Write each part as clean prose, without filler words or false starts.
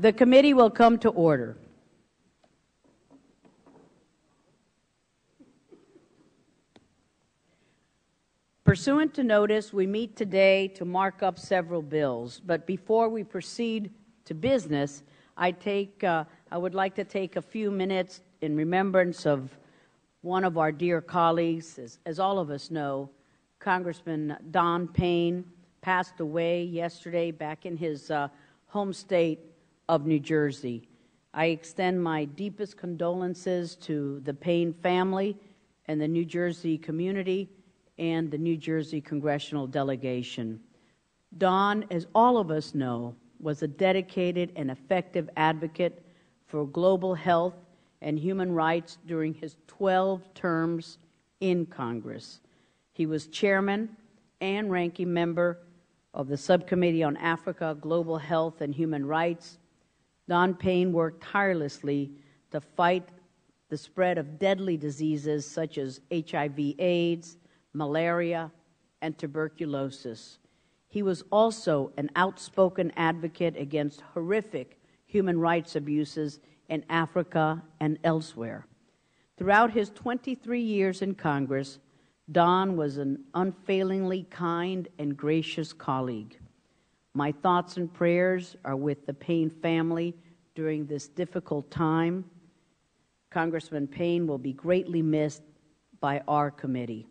The committee will come to order. Pursuant to notice, we meet today to mark up several bills. But before we proceed to business, I would like to take a few minutes in remembrance of one of our dear colleagues. As all of us know, Congressman Don Payne passed away yesterday back in his home state of New Jersey. I extend my deepest condolences to the Payne family and the New Jersey community and the New Jersey congressional delegation. Don, as all of us know, was a dedicated and effective advocate for global health and human rights during his 12 terms in Congress. He was chairman and ranking member of the Subcommittee on Africa, Global Health and Human Rights. Don Payne worked tirelessly to fight the spread of deadly diseases such as HIV/AIDS, malaria, and tuberculosis. He was also an outspoken advocate against horrific human rights abuses in Africa and elsewhere. Throughout his 23 years in Congress, Don was an unfailingly kind and gracious colleague. My thoughts and prayers are with the Payne family during this difficult time. Congressman Payne will be greatly missed by our committee.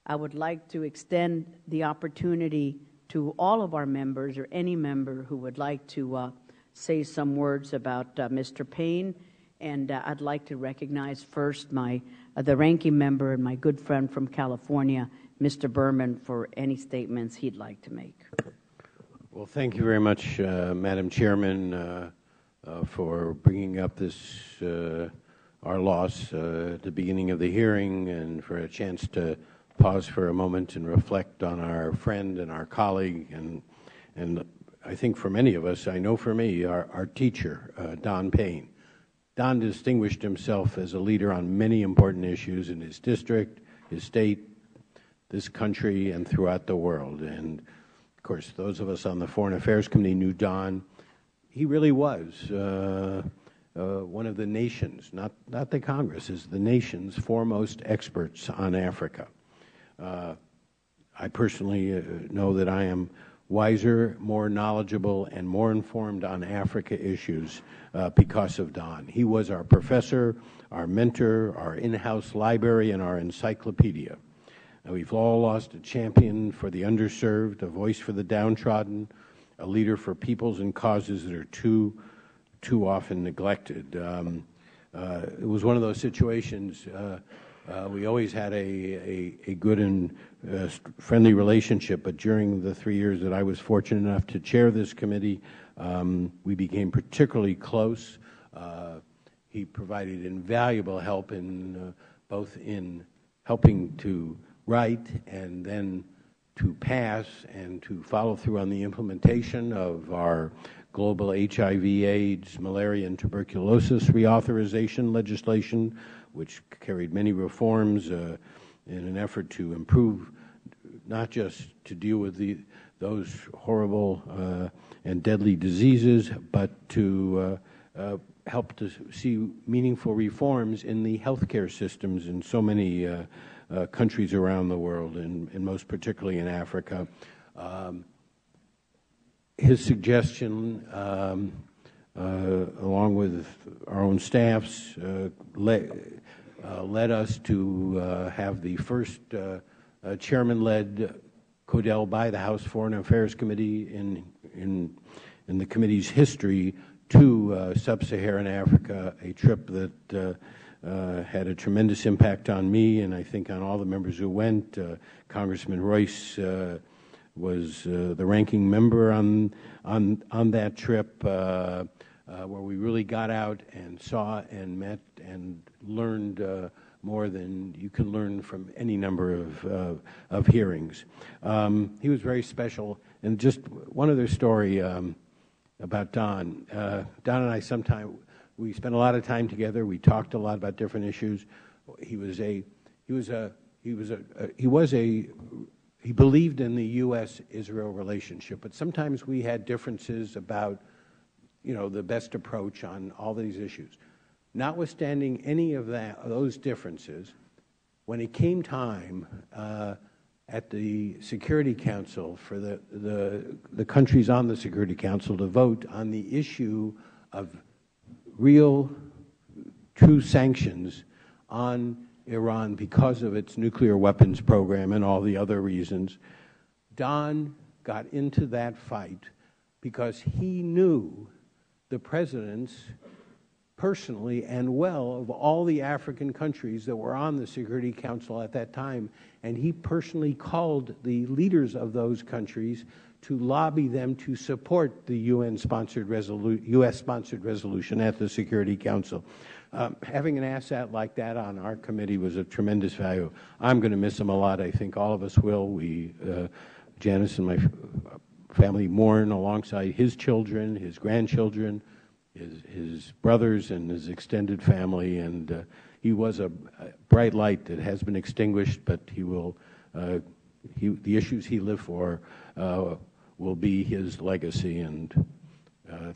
I would like to extend the opportunity to all of our members or any member who would like to say some words about Mr. Payne. And I'd like to recognize first the ranking member and my good friend from California, Mr. Berman, for any statements he'd like to make. Well, thank you very much, Madam Chairman, for bringing up this, our loss at the beginning of the hearing, and for a chance to pause for a moment and reflect on our friend and our colleague, and I think for many of us, I know for me, our teacher, Don Payne. Don distinguished himself as a leader on many important issues in his district, his state, this country, and throughout the world. And of course, those of us on the Foreign Affairs Committee knew Don. He really was one of the nation's, not the Congress's, the nation's foremost experts on Africa. I personally know that I am wiser, more knowledgeable, and more informed on Africa issues because of Don. He was our professor, our mentor, our in-house library, and our encyclopedia. We've all lost a champion for the underserved, a voice for the downtrodden, a leader for peoples and causes that are too often neglected. It was one of those situations. We always had a good and friendly relationship, but during the 3 years that I was fortunate enough to chair this committee, we became particularly close. He provided invaluable help in both in helping to write and then to pass and to follow through on the implementation of our global HIV/AIDS, malaria, and tuberculosis reauthorization legislation, which carried many reforms in an effort to improve, not just to deal with those horrible and deadly diseases, but to help to see meaningful reforms in the healthcare systems in so many countries around the world, and most particularly in Africa. His suggestion, along with our own staffs, led us to have the first chairman-led CODEL by the House Foreign Affairs Committee in the committee's history to sub-Saharan Africa, a trip that had a tremendous impact on me and I think on all the members who went. Congressman Royce was the ranking member on that trip, where we really got out and saw and met and learned more than you can learn from any number of hearings. He was very special. And just one other story about Don. Don and I we spent a lot of time together. We talked a lot about different issues. He believed in the U.S.-Israel relationship, but sometimes we had differences about the best approach on all these issues. Notwithstanding any of those differences, when it came time at the Security Council for the countries on the Security Council to vote on the issue of real, true sanctions on Iran because of its nuclear weapons program and all the other reasons, Don got into that fight because he knew the presidents personally and well of all the African countries that were on the Security Council at that time, and he personally called the leaders of those countries to lobby them to support the U.S.-sponsored resolution at the Security Council. Having an asset like that on our committee was of tremendous value. I'm going to miss him a lot. I think all of us will. Janice and my family mourn alongside his children, his grandchildren, his brothers, and his extended family. And he was a bright light that has been extinguished, but he will. The issues he lived for will be his legacy. And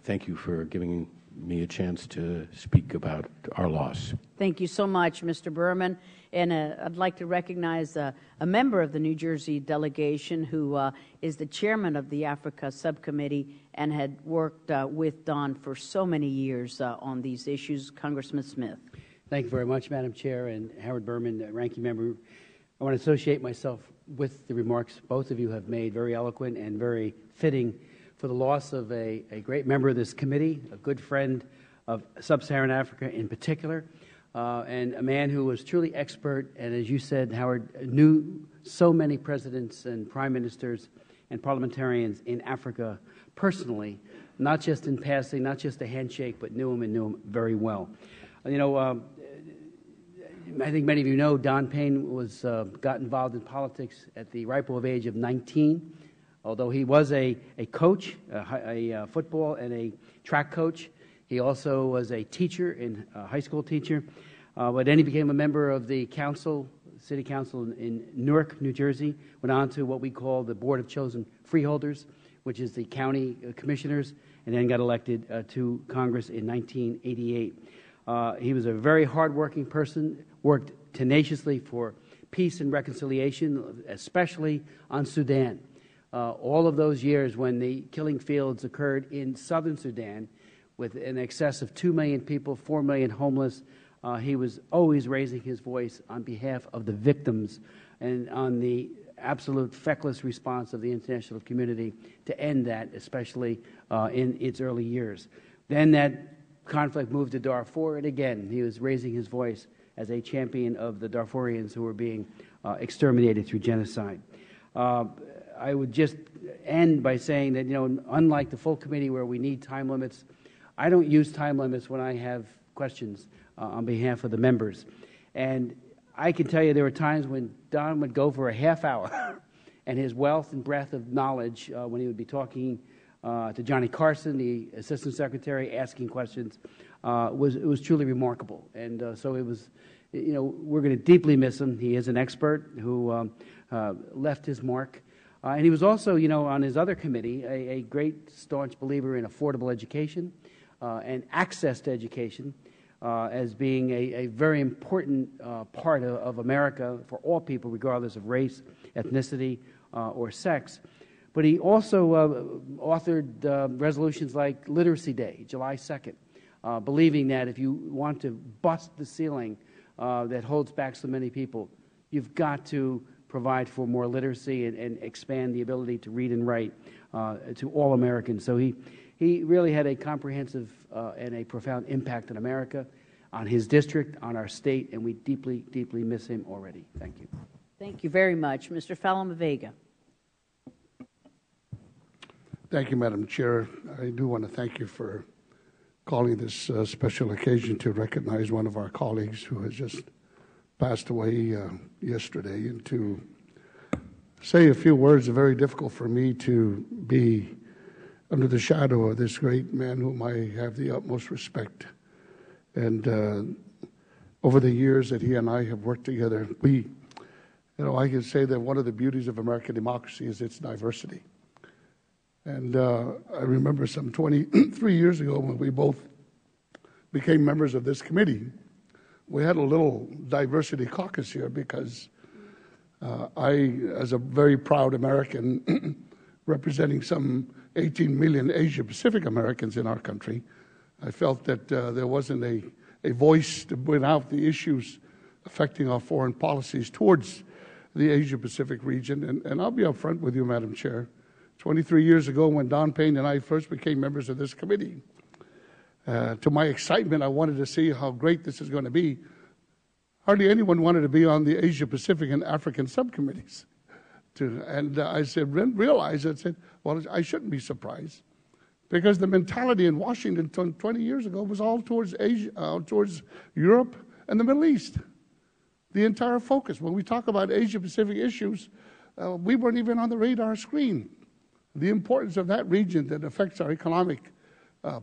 thank you for giving me a chance to speak about our loss. Thank you so much, Mr. Berman. And I'd like to recognize a member of the New Jersey delegation who is the chairman of the Africa Subcommittee and had worked with Don for so many years on these issues, Congressman Smith. Thank you very much, Madam Chair, and Howard Berman, ranking member. I want to associate myself with the remarks both of you have made, very eloquent and very fitting for the loss of a great member of this committee, a good friend of sub-Saharan Africa in particular, and a man who was truly expert, and as you said, Howard, knew so many presidents and prime ministers and parliamentarians in Africa personally, not just in passing, not just a handshake, but knew him very well. I think many of you know Don Payne got involved in politics at the ripe old age of 19. Although he was a coach, a football and a track coach, he also was a teacher, a high school teacher. But then he became a member of the council, city council in Newark, New Jersey, went on to what we call the Board of Chosen Freeholders, which is the county commissioners, and then got elected to Congress in 1988. He was a very hardworking person, worked tenaciously for peace and reconciliation, especially on Sudan. All of those years when the killing fields occurred in southern Sudan with an excess of 2 million people, 4 million homeless, he was always raising his voice on behalf of the victims and on the absolute feckless response of the international community to end that, especially in its early years. Then that conflict moved to Darfur, and again, he was raising his voice as a champion of the Darfurians who were being exterminated through genocide. I would just end by saying that, unlike the full committee where we need time limits, I don't use time limits when I have questions on behalf of the members. And I can tell you there were times when Don would go for a half hour, and his wealth and breadth of knowledge when he would be talking to Johnny Carson, the Assistant Secretary, asking questions, was truly remarkable. And so it was, we're going to deeply miss him. He is an expert who left his mark. And he was also, on his other committee, a great staunch believer in affordable education and access to education as being a very important part of America for all people, regardless of race, ethnicity, or sex. But he also authored resolutions like Literacy Day, July 2nd, believing that if you want to bust the ceiling that holds back so many people, you've got to provide for more literacy and expand the ability to read and write to all Americans. So he really had a comprehensive and a profound impact on America, on his district, on our state, and we deeply, deeply miss him already. Thank you. Thank you very much. Mr. Falama-Vega. Thank you, Madam Chair. I do want to thank you for calling this special occasion to recognize one of our colleagues who has just passed away yesterday, and to say a few words. Are very difficult for me to be under the shadow of this great man whom I have the utmost respect. And over the years that he and I have worked together, I can say that one of the beauties of American democracy is its diversity. And I remember some 23 years ago when we both became members of this committee, we had a little diversity caucus here because I, as a very proud American, representing some 18 million Asia-Pacific Americans in our country, I felt that there wasn't a voice to bring out the issues affecting our foreign policies towards the Asia-Pacific region. And I'll be upfront with you, Madam Chair. 23 years ago, when Don Payne and I first became members of this committee, to my excitement, I wanted to see how great this is going to be. Hardly anyone wanted to be on the Asia-Pacific and African subcommittees. And I said, realized, I said, well, I shouldn't be surprised, because the mentality in Washington 20 years ago was all towards Asia, towards Europe and the Middle East. The entire focus. When we talk about Asia-Pacific issues, we weren't even on the radar screen. The importance of that region that affects our economic,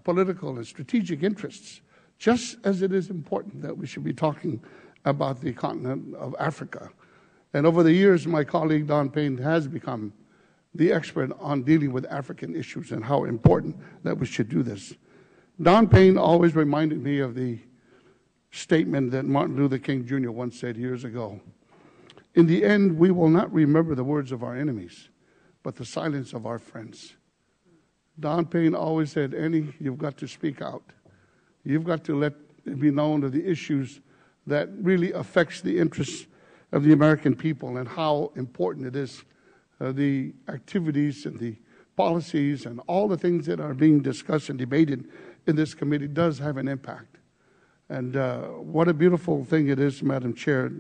political, and strategic interests, just as it is important that we should be talking about the continent of Africa. And over the years, my colleague Don Payne has become the expert on dealing with African issues and how important that we should do this. Don Payne always reminded me of the statement that Martin Luther King Jr. once said years ago. In the end, we will not remember the words of our enemies, but the silence of our friends. Don Payne always said, Annie, you've got to speak out. You've got to let it be known of the issues that really affects the interests of the American people and how important it is, the activities and the policies and all the things that are being discussed and debated in this committee does have an impact. And what a beautiful thing it is, Madam Chair.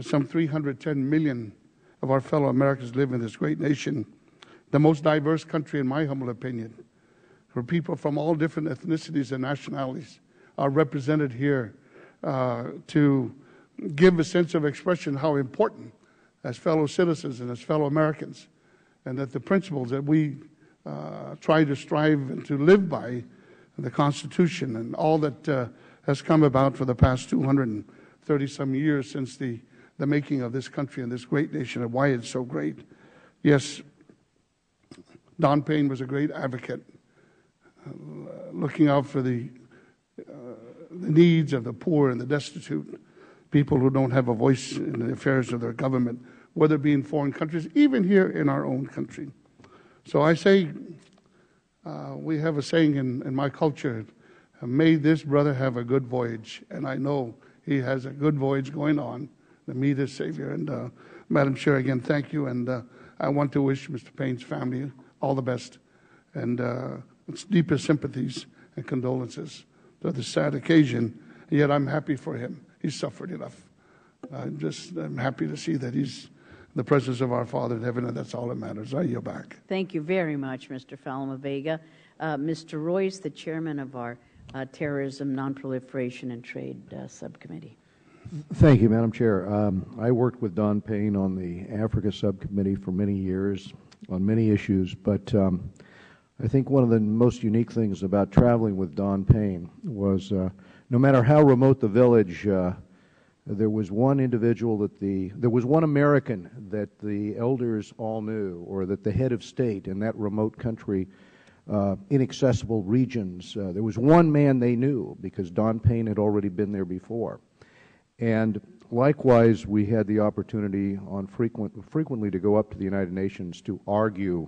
Some 310 million of our fellow Americans live in this great nation, the most diverse country in my humble opinion, where people from all different ethnicities and nationalities are represented here to give a sense of expression how important as fellow citizens and as fellow Americans, and that the principles that we try to strive and to live by, the Constitution and all that has come about for the past 230-some years since the making of this country and this great nation and why it's so great. Yes, Don Payne was a great advocate, looking out for the needs of the poor and the destitute, people who don't have a voice in the affairs of their government, whether it be in foreign countries, even here in our own country. So I say, we have a saying in my culture, may this brother have a good voyage, and I know he has a good voyage going on to meet his Savior. And Madam Chair, again, thank you, and I want to wish Mr. Payne's family all the best, and its deepest sympathies and condolences to this sad occasion, and yet I'm happy for him. He's suffered enough. I'm happy to see that he's in the presence of our Father in heaven, and that's all that matters. I yield back. Thank you very much, Mr. Falma-Vega. Mr. Royce, the chairman of our Terrorism, Nonproliferation, and Trade Subcommittee. Thank you, Madam Chair. I worked with Don Payne on the Africa Subcommittee for many years on many issues, but I think one of the most unique things about traveling with Don Payne was no matter how remote the village, there was one individual there was one American that the elders all knew, or that the head of state in that remote country, inaccessible regions, there was one man they knew because Don Payne had already been there before. And likewise, we had the opportunity on frequently to go up to the United Nations to argue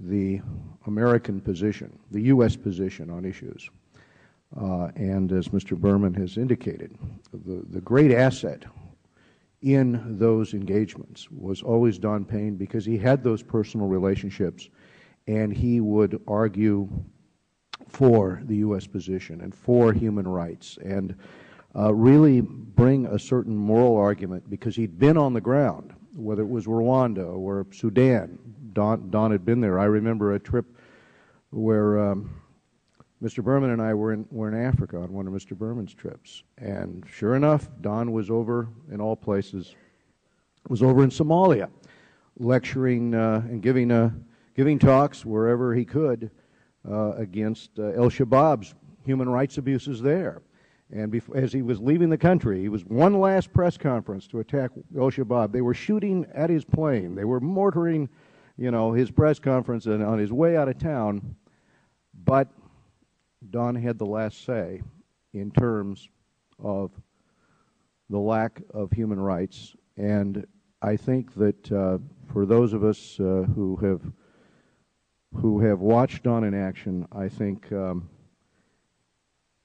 the American position, the U.S. position on issues. And as Mr. Berman has indicated, the great asset in those engagements was always Don Payne, because he had those personal relationships, and he would argue for the U.S. position and for human rights, and really bring a certain moral argument, because he'd been on the ground, whether it was Rwanda or Sudan. Don had been there. I remember a trip where Mr. Berman and I were in Africa on one of Mr. Berman's trips, and sure enough, Don was over in all places, was over in Somalia, lecturing and giving talks wherever he could against al-Shabaab's human rights abuses there. And as he was leaving the country, he was one last press conference to attack al-Shabaab. They were shooting at his plane. They were mortaring you know, his press conference and on his way out of town, but Don had the last say in terms of the lack of human rights. And I think that for those of us who have watched Don in action, I think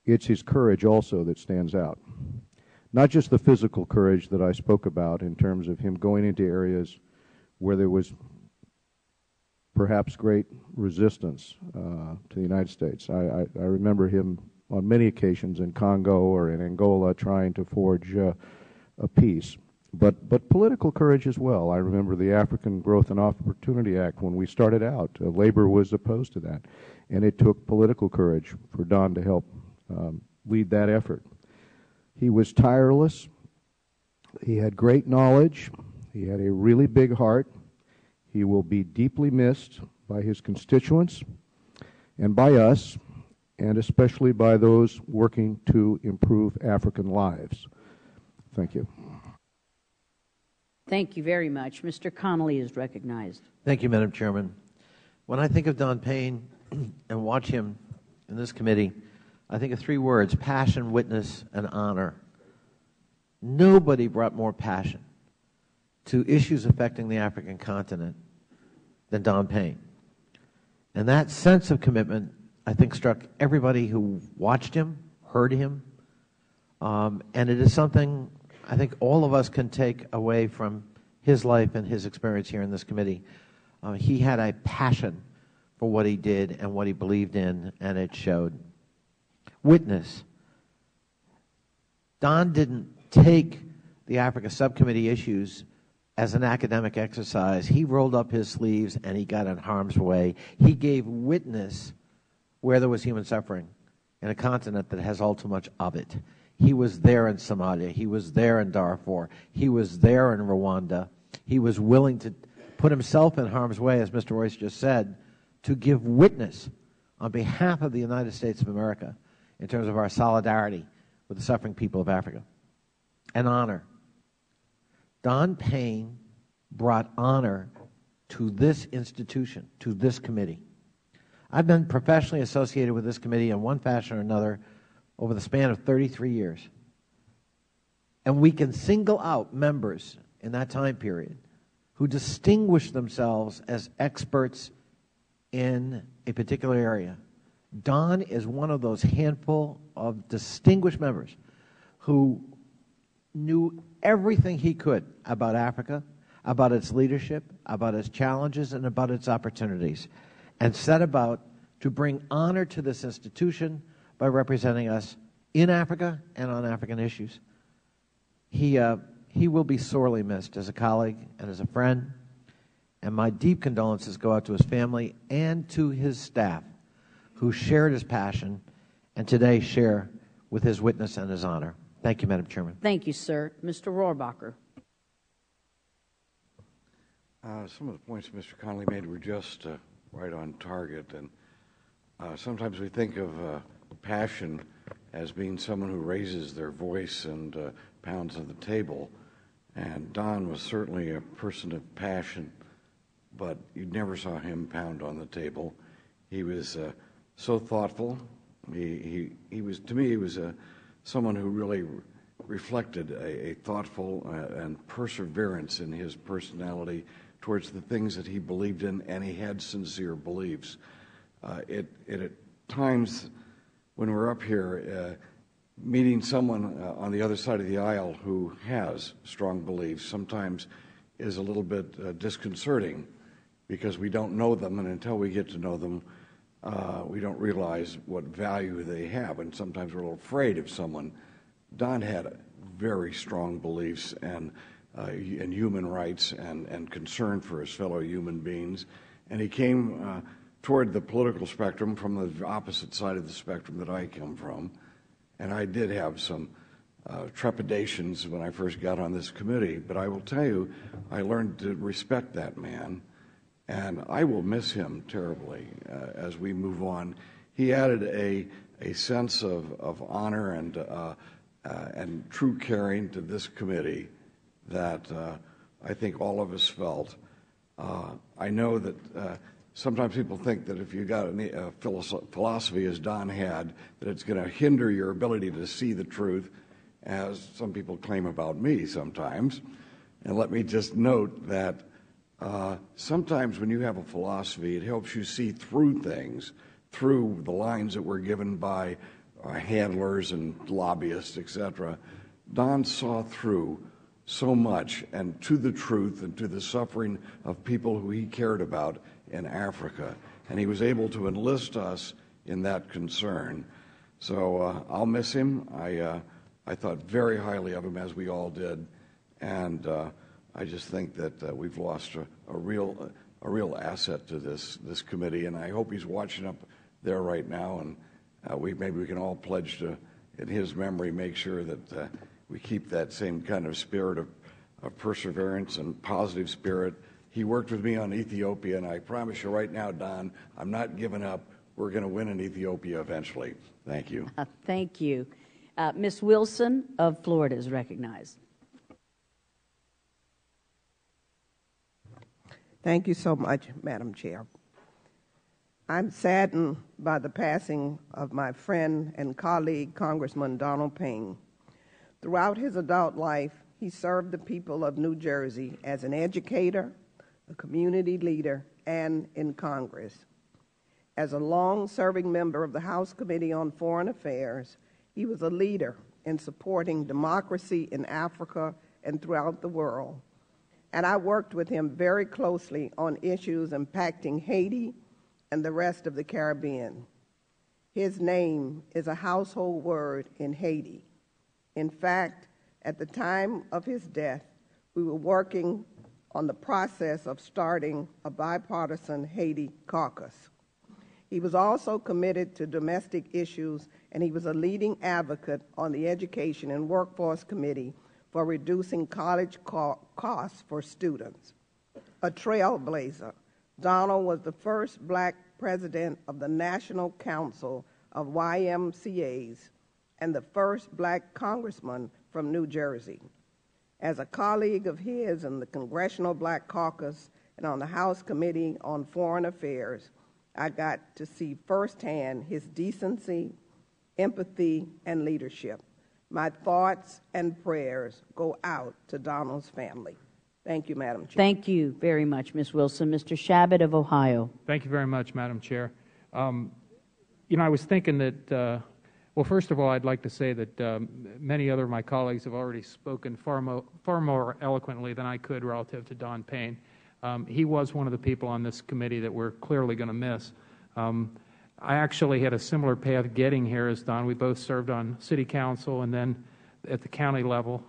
it's his courage also that stands out. Not just the physical courage that I spoke about in terms of him going into areas where there was perhaps great resistance to the United States. I remember him on many occasions in Congo or in Angola trying to forge a peace. But political courage as well. I remember the African Growth and Opportunity Act when we started out. Labor was opposed to that. And it took political courage for Don to help lead that effort. He was tireless. He had great knowledge. He had a really big heart. He will be deeply missed by his constituents and by us, and especially by those working to improve African lives. Thank you. Thank you very much. Mr. Connolly is recognized. Thank you, Madam Chairman. When I think of Don Payne and watch him in this committee, I think of three words: passion, witness, and honor. Nobody brought more passion to issues affecting the African continent than Don Payne. And that sense of commitment, I think, struck everybody who watched him, heard him, and it is something I think all of us can take away from his life and his experience here in this committee. He had a passion for what he did and what he believed in, and it showed. Witness. Don didn't take the Africa Subcommittee issues as an academic exercise. He rolled up his sleeves and he got in harm's way. He gave witness where there was human suffering in a continent that has all too much of it. He was there in Somalia. He was there in Darfur. He was there in Rwanda. He was willing to put himself in harm's way, as Mr. Royce just said, to give witness on behalf of the United States of America in terms of our solidarity with the suffering people of Africa. And honor. Don Payne brought honor to this institution, to this committee. I've been professionally associated with this committee in one fashion or another over the span of 33 years. And we can single out members in that time period who distinguish themselves as experts in a particular area. Don is one of those handful of distinguished members who knew everything he could about Africa, about its leadership, about its challenges, and about its opportunities, and set about to bring honor to this institution by representing us in Africa and on African issues. He will be sorely missed as a colleague and as a friend, and my deep condolences go out to his family and to his staff who shared his passion and today share with his witness and his honor. Thank you, Madam Chairman. Thank you, sir. Mr. Rohrbacher. Some of the points Mr. Connolly made were just right on target. And sometimes we think of passion as being someone who raises their voice and pounds on the table. And Don was certainly a person of passion, but you never saw him pound on the table. He was so thoughtful. He was, to me, he was someone who really reflected a thoughtful and perseverance in his personality towards the things that he believed in, and he had sincere beliefs. At times when we're up here, meeting someone on the other side of the aisle who has strong beliefs sometimes is a little bit disconcerting, because we don't know them, and until we get to know them, we don't realize what value they have, and sometimes we're a little afraid of someone. Don had very strong beliefs and human rights and concern for his fellow human beings, and he came toward the political spectrum from the opposite side of the spectrum that I come from, and I did have some trepidations when I first got on this committee, but I will tell you, I learned to respect that man, and I will miss him terribly as we move on. He added a sense of honor and true caring to this committee that I think all of us felt. I know that sometimes people think that if you got a philosophy as Don had, that it's going to hinder your ability to see the truth, as some people claim about me sometimes. And let me just note that sometimes when you have a philosophy, it helps you see through things, through the lines that were given by handlers and lobbyists, etc. Don saw through so much and to the truth and to the suffering of people who he cared about in Africa. And he was able to enlist us in that concern. So I'll miss him. I thought very highly of him, as we all did. And I just think that we've lost a real asset to this committee. And I hope he's watching up there right now. And maybe we can all pledge to, in his memory, make sure that we keep that same kind of spirit of perseverance and positive spirit. He worked with me on Ethiopia, and I promise you right now, Don, I'm not giving up. We're going to win in Ethiopia eventually. Thank you. Thank you. Ms. Wilson of Florida is recognized. Thank you so much, Madam Chair. I'm saddened by the passing of my friend and colleague, Congressman Donald Payne. Throughout his adult life, he served the people of New Jersey as an educator, a community leader, and in Congress. As a long-serving member of the House Committee on Foreign Affairs, he was a leader in supporting democracy in Africa and throughout the world. And I worked with him very closely on issues impacting Haiti and the rest of the Caribbean. His name is a household word in Haiti. In fact, at the time of his death, we were working on the process of starting a bipartisan Haiti caucus. He was also committed to domestic issues, and he was a leading advocate on the Education and Workforce Committee for reducing college costs for students. A trailblazer, Donald was the first black president of the National Council of YMCAs and the first black congressman from New Jersey. As a colleague of his in the Congressional Black Caucus and on the House Committee on Foreign Affairs, I got to see firsthand his decency, empathy, and leadership. My thoughts and prayers go out to Donald's family. Thank you, Madam Chair. Thank you very much, Ms. Wilson. Mr. Shabbat of Ohio. Thank you very much, Madam Chair. You know, I was thinking that, well, first of all, I'd like to say that many other of my colleagues have already spoken far more eloquently than I could relative to Don Payne. He was one of the people on this committee that we're clearly going to miss. I actually had a similar path getting here as Don. We both served on city council and then at the county level,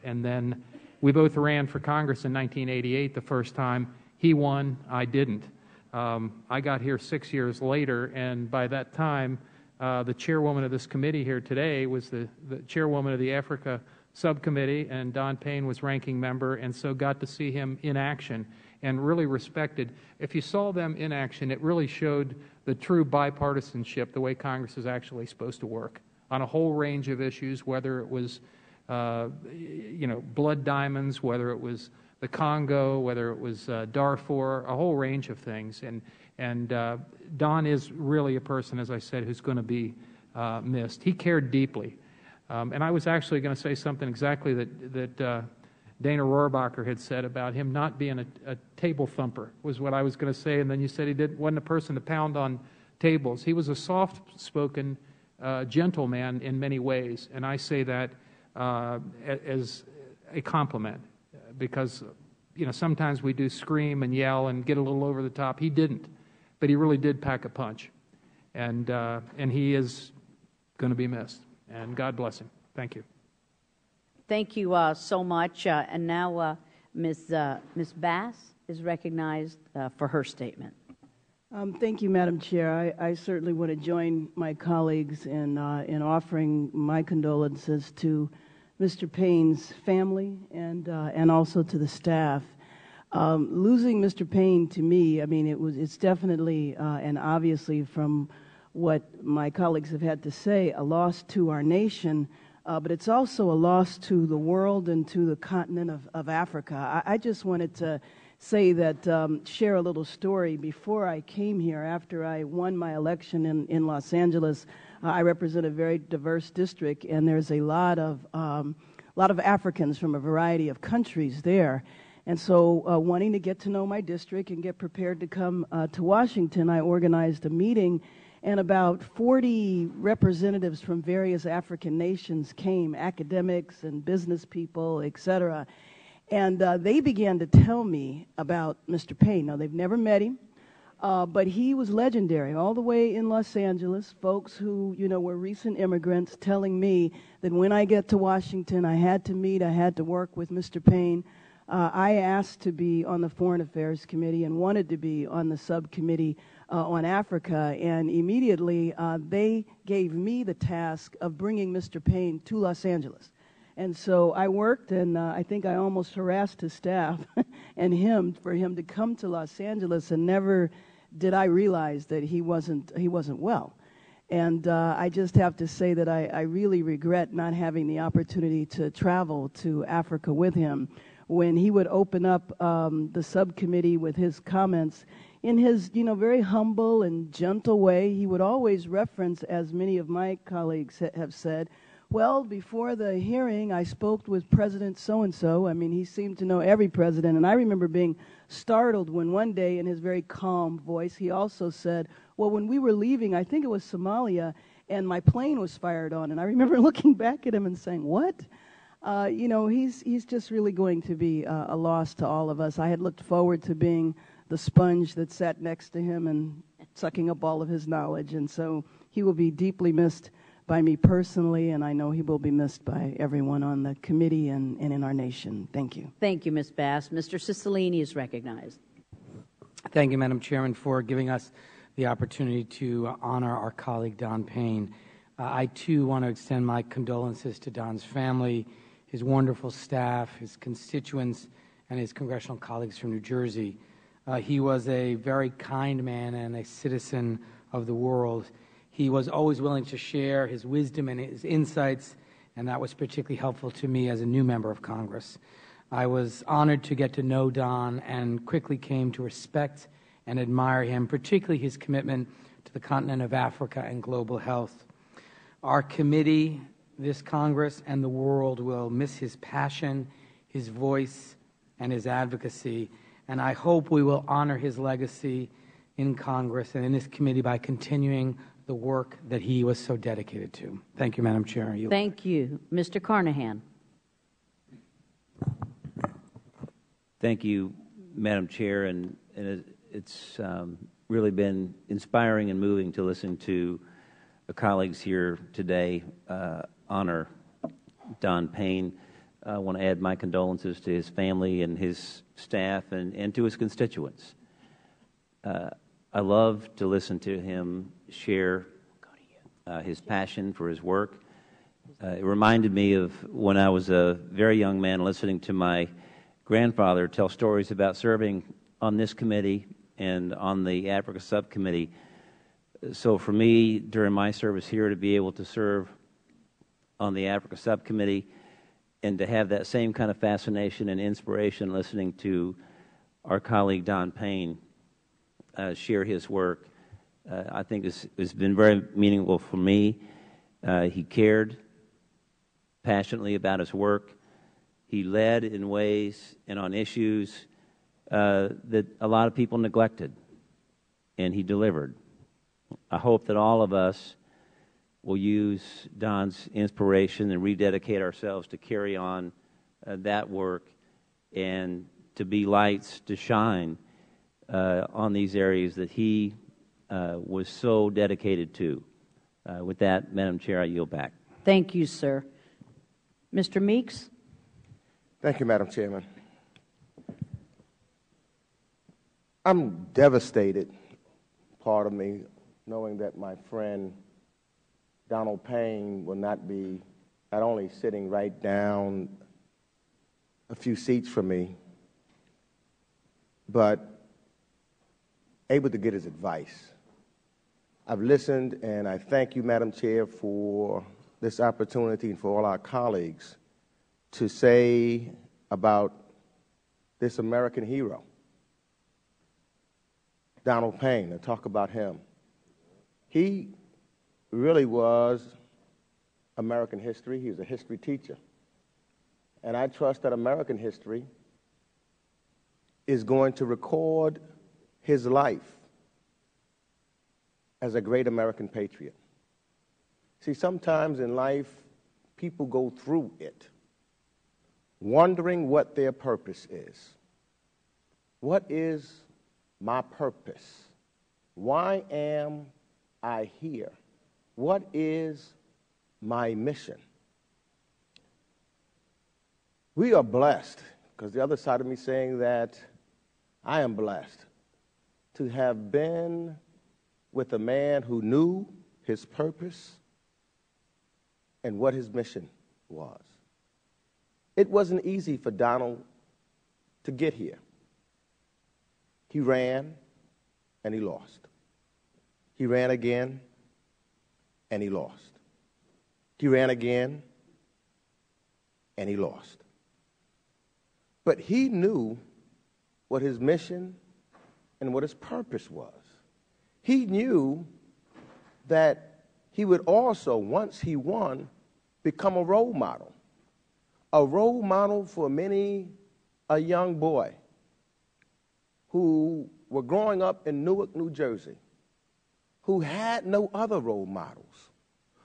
and then we both ran for Congress in 1988 the first time. He won, I didn't. I got here 6 years later, and by that time, the chairwoman of this committee here today was the chairwoman of the Africa subcommittee, and Don Payne was ranking member, and so got to see him in action and really respected. If you saw them in action, it really showed the true bipartisanship, the way Congress is actually supposed to work on a whole range of issues, whether it was you know, blood diamonds, whether it was the Congo, whether it was Darfur, a whole range of things. And Don is really a person, as I said, who's going to be missed. He cared deeply. And I was actually going to say something exactly that Dana Rohrabacher had said about him not being a table thumper, was what I was going to say. And then you said he wasn't a person to pound on tables. He was a soft-spoken gentleman in many ways. And I say that as a compliment, because you know, sometimes we do scream and yell and get a little over the top. He didn't, but he really did pack a punch, and he is going to be missed. And God bless him. Thank you. Thank you so much. And now Ms. Bass is recognized for her statement. Thank you, Madam Chair. I certainly want to join my colleagues in offering my condolences to Mr. Payne's family and also to the staff. Losing Mr. Payne, to me, I mean, it's definitely and obviously from what my colleagues have had to say, a loss to our nation, but it's also a loss to the world and to the continent of Africa. I just wanted to say that, share a little story. Before I came here, after I won my election in Los Angeles, I represent a very diverse district, and there's a lot of Africans from a variety of countries there. And so wanting to get to know my district and get prepared to come to Washington, I organized a meeting, and about 40 representatives from various African nations came, academics and business people, et cetera. And they began to tell me about Mr. Payne. Now, they've never met him, but he was legendary all the way in Los Angeles. Folks who, were recent immigrants telling me that when I get to Washington, I had to work with Mr. Payne. I asked to be on the Foreign Affairs Committee and wanted to be on the subcommittee on Africa, and immediately they gave me the task of bringing Mr. Payne to Los Angeles. And so I worked, and I think I almost harassed his staff and him for him to come to Los Angeles, and never did I realize that he wasn't well. And I just have to say that I really regret not having the opportunity to travel to Africa with him. When he would open up the subcommittee with his comments, in his very humble and gentle way, he would always reference, as many of my colleagues have said, well, before the hearing, I spoke with President so-and-so. I mean, he seemed to know every president. And I remember being startled when one day, in his very calm voice, he also said, well, when we were leaving, I think it was Somalia, and my plane was fired on. And I remember looking back at him and saying, what? He's just really going to be a loss to all of us. I had looked forward to being the sponge that sat next to him and sucking up all of his knowledge. And so he will be deeply missed by me personally, and I know he will be missed by everyone on the committee and in our nation. Thank you. Thank you, Ms. Bass. Mr. Cicilline is recognized. Thank you, Madam Chairman, for giving us the opportunity to honor our colleague Don Payne. I, too, want to extend my condolences to Don's family, his wonderful staff, his constituents, and his congressional colleagues from New Jersey. He was a very kind man and a citizen of the world. He was always willing to share his wisdom and his insights, and that was particularly helpful to me as a new member of Congress. I was honored to get to know Don and quickly came to respect and admire him, particularly his commitment to the continent of Africa and global health. Our committee, this Congress, and the world will miss his passion, his voice, and his advocacy, and I hope we will honor his legacy in Congress and in this committee by continuing the work that he was so dedicated to. Thank you, Madam Chair. Thank you. Mr. Carnahan. Thank you, Madam Chair, and it's really been inspiring and moving to listen to the colleagues here today honor Don Payne. I want to add my condolences to his family and his staff and to his constituents. I love to listen to him share his passion for his work. It reminded me of when I was a very young man listening to my grandfather tell stories about serving on this committee and on the Africa Subcommittee. So for me, during my service here, to be able to serve on the Africa Subcommittee and to have that same kind of fascination and inspiration listening to our colleague Don Payne share his work, I think it's been very meaningful for me. He cared passionately about his work. He led in ways and on issues that a lot of people neglected, and he delivered. I hope that all of us will use Don's inspiration and rededicate ourselves to carry on that work and to be lights to shine on these areas that he was so dedicated to. With that, Madam Chair, I yield back. Thank you, sir. Mr. Meeks. Thank you, Madam Chairman. I'm devastated, part of me, knowing that my friend Donald Payne will not be not only sitting right down a few seats from me, but able to get his advice. I've listened, and I thank you, Madam Chair, for this opportunity and for all our colleagues to say about this American hero Donald Payne and talk about him. He really was American history. He was a history teacher. And I trust that American history is going to record his life as a great American patriot. See, sometimes in life, people go through it, wondering what their purpose is. What is my purpose? Why am I here? What is my mission? We are blessed, because the other side of me saying that I am blessed to have been with a man who knew his purpose and what his mission was. It wasn't easy for Donald to get here. He ran and he lost. He ran again and he lost. He ran again and he lost. But he knew what his mission and what his purpose was. He knew that he would also, once he won, become a role model for many a young boy who were growing up in Newark, New Jersey, who had no other role models,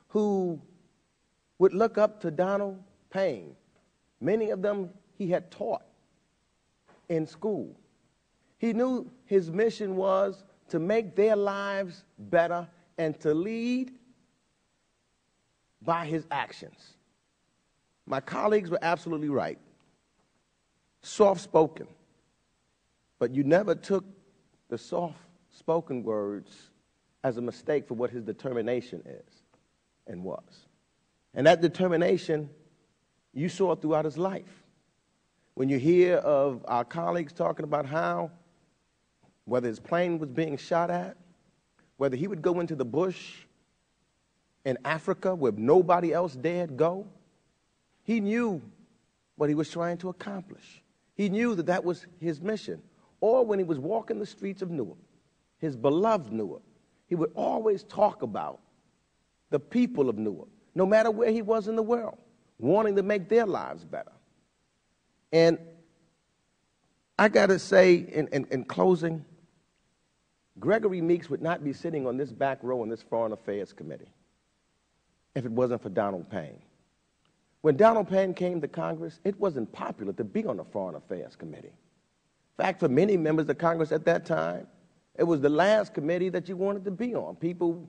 who would look up to Donald Payne. Many of them he had taught in school. He knew his mission was to make their lives better and to lead by his actions. My colleagues were absolutely right. Soft-spoken. But you never took the soft-spoken words as a mistake for what his determination is and was. And that determination, you saw throughout his life. When you hear of our colleagues talking about how, whether his plane was being shot at, whether he would go into the bush in Africa where nobody else dared go, he knew what he was trying to accomplish. He knew that that was his mission. Or when he was walking the streets of Newark, his beloved Newark, he would always talk about the people of Newark, no matter where he was in the world, wanting to make their lives better. And I got to say, in closing, Gregory Meeks would not be sitting on this back row in this Foreign Affairs Committee if it wasn't for Donald Payne. When Donald Payne came to Congress, it wasn't popular to be on the Foreign Affairs Committee. In fact, for many members of Congress at that time, it was the last committee that you wanted to be on. People,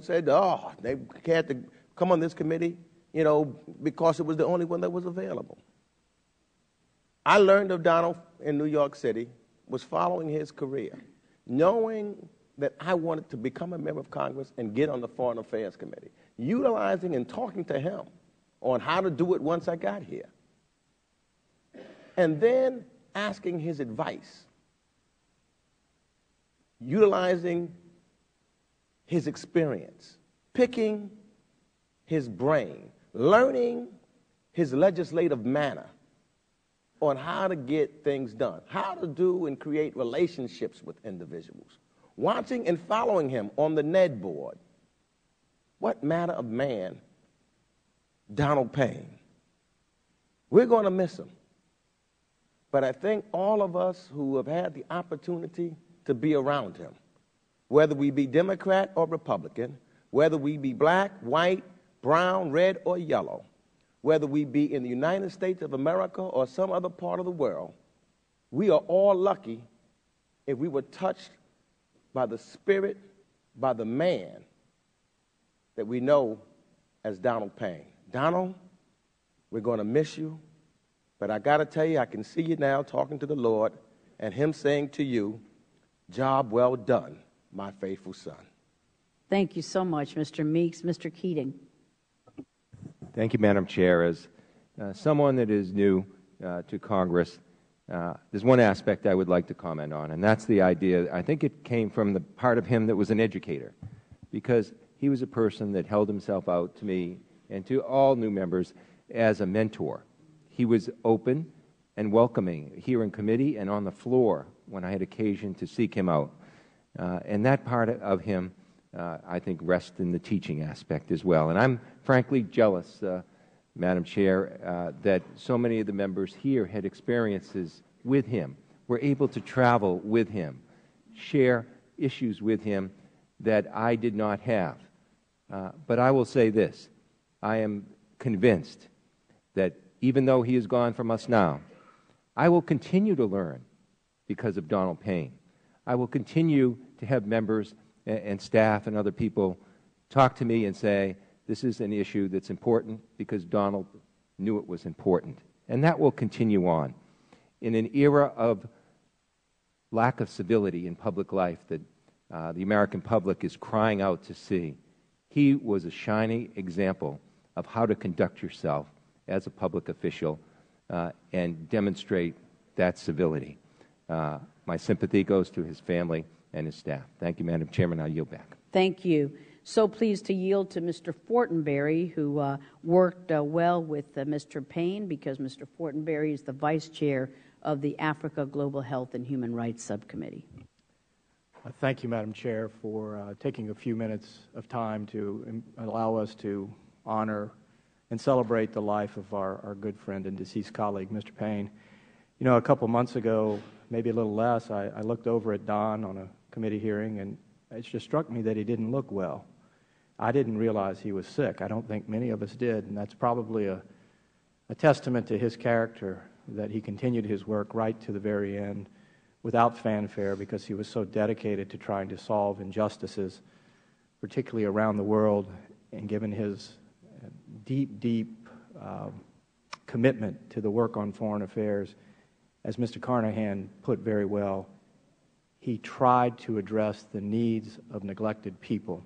said, oh, they had to come on this committee, because it was the only one that was available. I learned of Donald in New York City, was following his career, knowing that I wanted to become a member of Congress and get on the Foreign Affairs Committee, utilizing and talking to him on how to do it once I got here. And then asking his advice, utilizing his experience, picking his brain, learning his legislative manner on how to get things done, how to do and create relationships with individuals, watching and following him on the NED board. What manner of man, Donald Payne. We're going to miss him. But I think all of us who have had the opportunity to be around him, whether we be Democrat or Republican, whether we be black, white, brown, red, or yellow, whether we be in the United States of America or some other part of the world, we are all lucky if we were touched by the spirit, by the man that we know as Donald Payne. Donald, we're going to miss you, but I got to tell you, I can see you now talking to the Lord and him saying to you, job well done, my faithful son. Thank you so much, Mr. Meeks. Mr. Keating. Thank you, Madam Chair. As someone that is new to Congress, there's one aspect I would like to comment on, and that's the idea. I think it came from the part of him that was an educator, because he was a person that held himself out to me and to all new members as a mentor. He was open and welcoming here in committee and on the floor when I had occasion to seek him out. And that part of him, I think, rests in the teaching aspect as well. And I'm frankly jealous, Madam Chair, that so many of the members here had experiences with him, were able to travel with him, share issues with him that I did not have. But I will say this, I am convinced that even though he is gone from us now, I will continue to learn because of Donald Payne. I will continue to have members and staff and other people talk to me and say, this is an issue that's important because Donald knew it was important. And that will continue on. In an era of lack of civility in public life that the American public is crying out to see, he was a shining example of how to conduct yourself as a public official and demonstrate that civility. My sympathy goes to his family and his staff. Thank you, Madam Chairman. I'll yield back. Thank you. So pleased to yield to Mr. Fortenberry, who worked well with Mr. Payne, because Mr. Fortenberry is the Vice Chair of the Africa Global Health and Human Rights Subcommittee. Thank you, Madam Chair, for taking a few minutes of time to allow us to honor and celebrate the life of our good friend and deceased colleague, Mr. Payne. You know, a couple months ago, maybe a little less, I looked over at Don on a committee hearing, and it just struck me that he didn't look well. I didn't realize he was sick. I don't think many of us did, and that's probably a testament to his character, that he continued his work right to the very end without fanfare, because he was so dedicated to trying to solve injustices, particularly around the world, and given his deep commitment to the work on foreign affairs, as Mr. Carnahan put very well, he tried to address the needs of neglected people.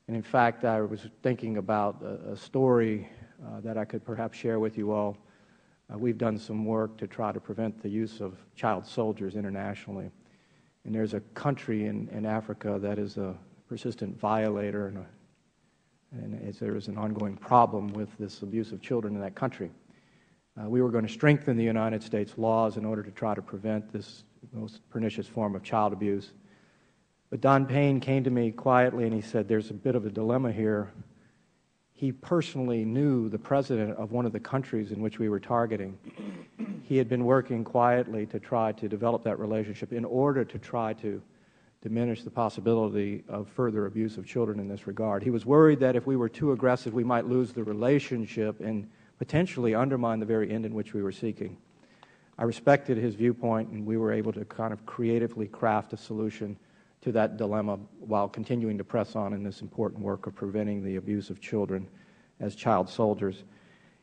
And in fact, I was thinking about a story that I could perhaps share with you all. We've done some work to try to prevent the use of child soldiers internationally. And there's a country in Africa that is a persistent violator, and there is an ongoing problem with this abuse of children in that country. We were going to strengthen the United States laws in order to try to prevent this most pernicious form of child abuse. But Don Payne came to me quietly and he said, there's a bit of a dilemma here. He personally knew the president of one of the countries in which we were targeting. He had been working quietly to try to develop that relationship in order to try to diminish the possibility of further abuse of children in this regard. He was worried that if we were too aggressive, we might lose the relationship and potentially undermine the very end in which we were seeking. I respected his viewpoint, and we were able to kind of creatively craft a solution to that dilemma while continuing to press on in this important work of preventing the abuse of children as child soldiers.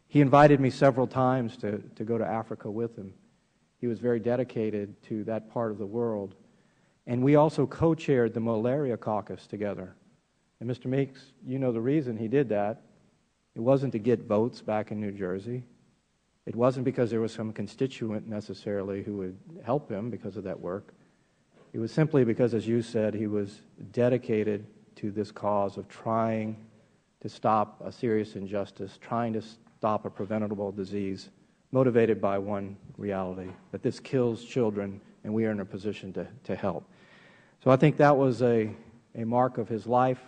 He invited me several times to go to Africa with him. He was very dedicated to that part of the world. And we also co-chaired the Malaria Caucus together. And Mr. Meeks, you know the reason he did that. It wasn't to get votes back in New Jersey. It wasn't because there was some constituent necessarily who would help him because of that work. It was simply because, as you said, he was dedicated to this cause of trying to stop a serious injustice, trying to stop a preventable disease, motivated by one reality, that this kills children and we are in a position to help. So I think that was a mark of his life.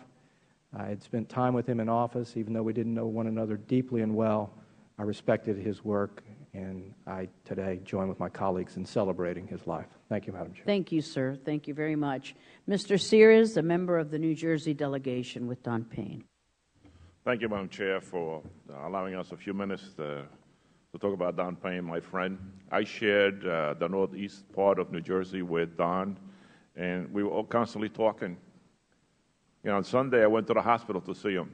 I had spent time with him in office, even though we didn't know one another deeply and well. I respected his work, and I today join with my colleagues in celebrating his life. Thank you, Madam Chair. Thank you, sir. Thank you very much. Mr. Sears, a member of the New Jersey delegation with Don Payne. Thank you, Madam Chair, for allowing us a few minutes to talk about Don Payne, my friend. I shared the northeast part of New Jersey with Don, and we were all constantly talking. You know, on Sunday, I went to the hospital to see him,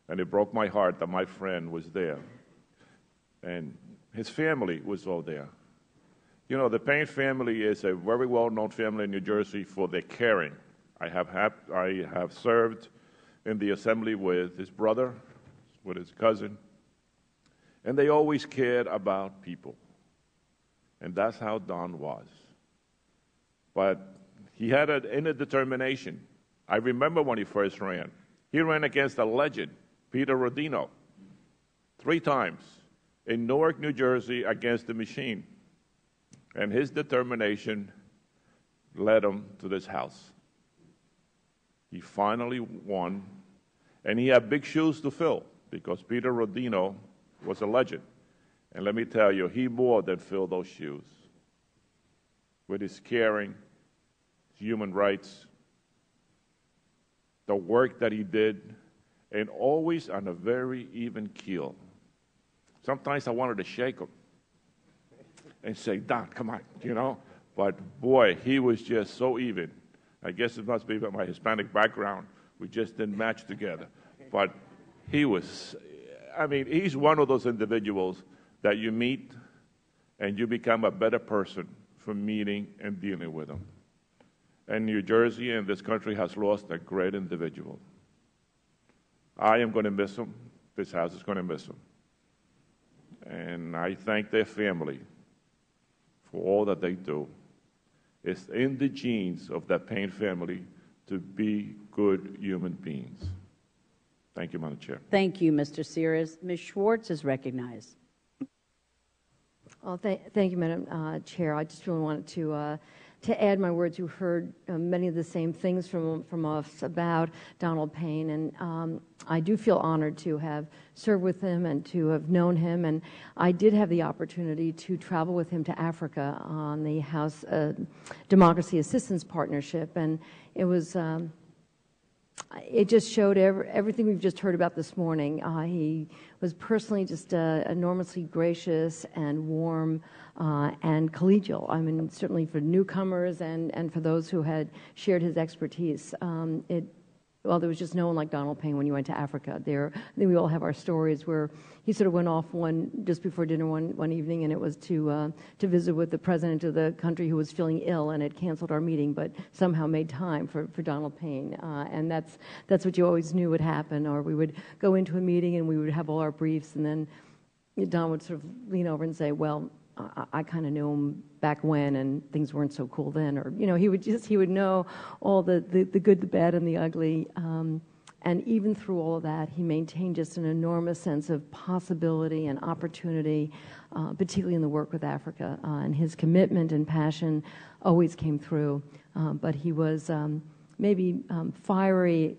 and it broke my heart that my friend was there, and his family was all there. You know, the Payne family is a very well-known family in New Jersey for their caring. I have served in the assembly with his brother, with his cousin, and they always cared about people, and that's how Don was. But he had an inner determination. I remember when he first ran. He ran against a legend, Peter Rodino, 3 times in Newark, New Jersey, against the machine. And his determination led him to this House. He finally won, and he had big shoes to fill because Peter Rodino was a legend. And let me tell you, he more than filled those shoes with his caring, human rights, the work that he did, and always on a very even keel. Sometimes I wanted to shake him and say, Don, come on, you know. But boy, he was just so even. I guess it must be about my Hispanic background. We just didn't match together. But he was, I mean, he's one of those individuals that you meet and you become a better person from meeting and dealing with him. And New Jersey and this country has lost a great individual. I am going to miss him. This House is going to miss him. And I thank their family for all that they do. It's in the genes of that Payne family to be good human beings. Thank you, Madam Chair. Thank you, Mr. Sears. Ms. Schwartz is recognized. Oh, thank you, Madam Chair. I just really wanted to add my words. You heard many of the same things from us about Donald Payne, and I do feel honored to have served with him and to have known him. And I did have the opportunity to travel with him to Africa on the House Democracy Assistance Partnership, and it was. It just showed everything we've just heard about this morning. He was personally just enormously gracious and warm and collegial. I mean, certainly for newcomers and for those who had shared his expertise. Well, there was just no one like Donald Payne when you went to Africa. I think we all have our stories where he sort of went off just before dinner one evening, and it was to visit with the president of the country who was feeling ill and had canceled our meeting, but somehow made time for Donald Payne. And that's what you always knew would happen. Or we would go into a meeting and we would have all our briefs, and then Don would sort of lean over and say, "Well, I kind of knew him back when, and things weren't so cool then." Or, you know, he would know all the good, the bad, and the ugly. And even through all of that, he maintained just an enormous sense of possibility and opportunity, particularly in the work with Africa. And his commitment and passion always came through. But he was maybe fiery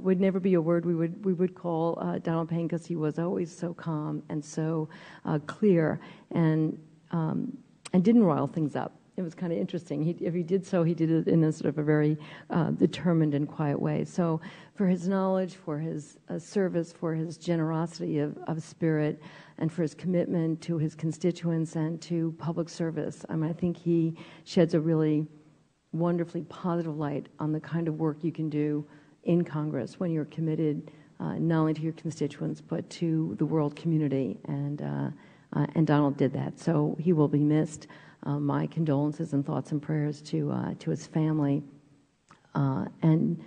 would never be a word we would call Donald Payne, because he was always so calm and so clear and didn't rile things up. It was kind of interesting. If he did so, he did it in a sort of a very determined and quiet way. So for his knowledge, for his service, for his generosity of spirit, and for his commitment to his constituents and to public service, I mean, I think he sheds a really wonderfully positive light on the kind of work you can do in Congress when you're committed not only to your constituents but to the world community. And Donald did that. So he will be missed. My condolences and thoughts and prayers to his family, and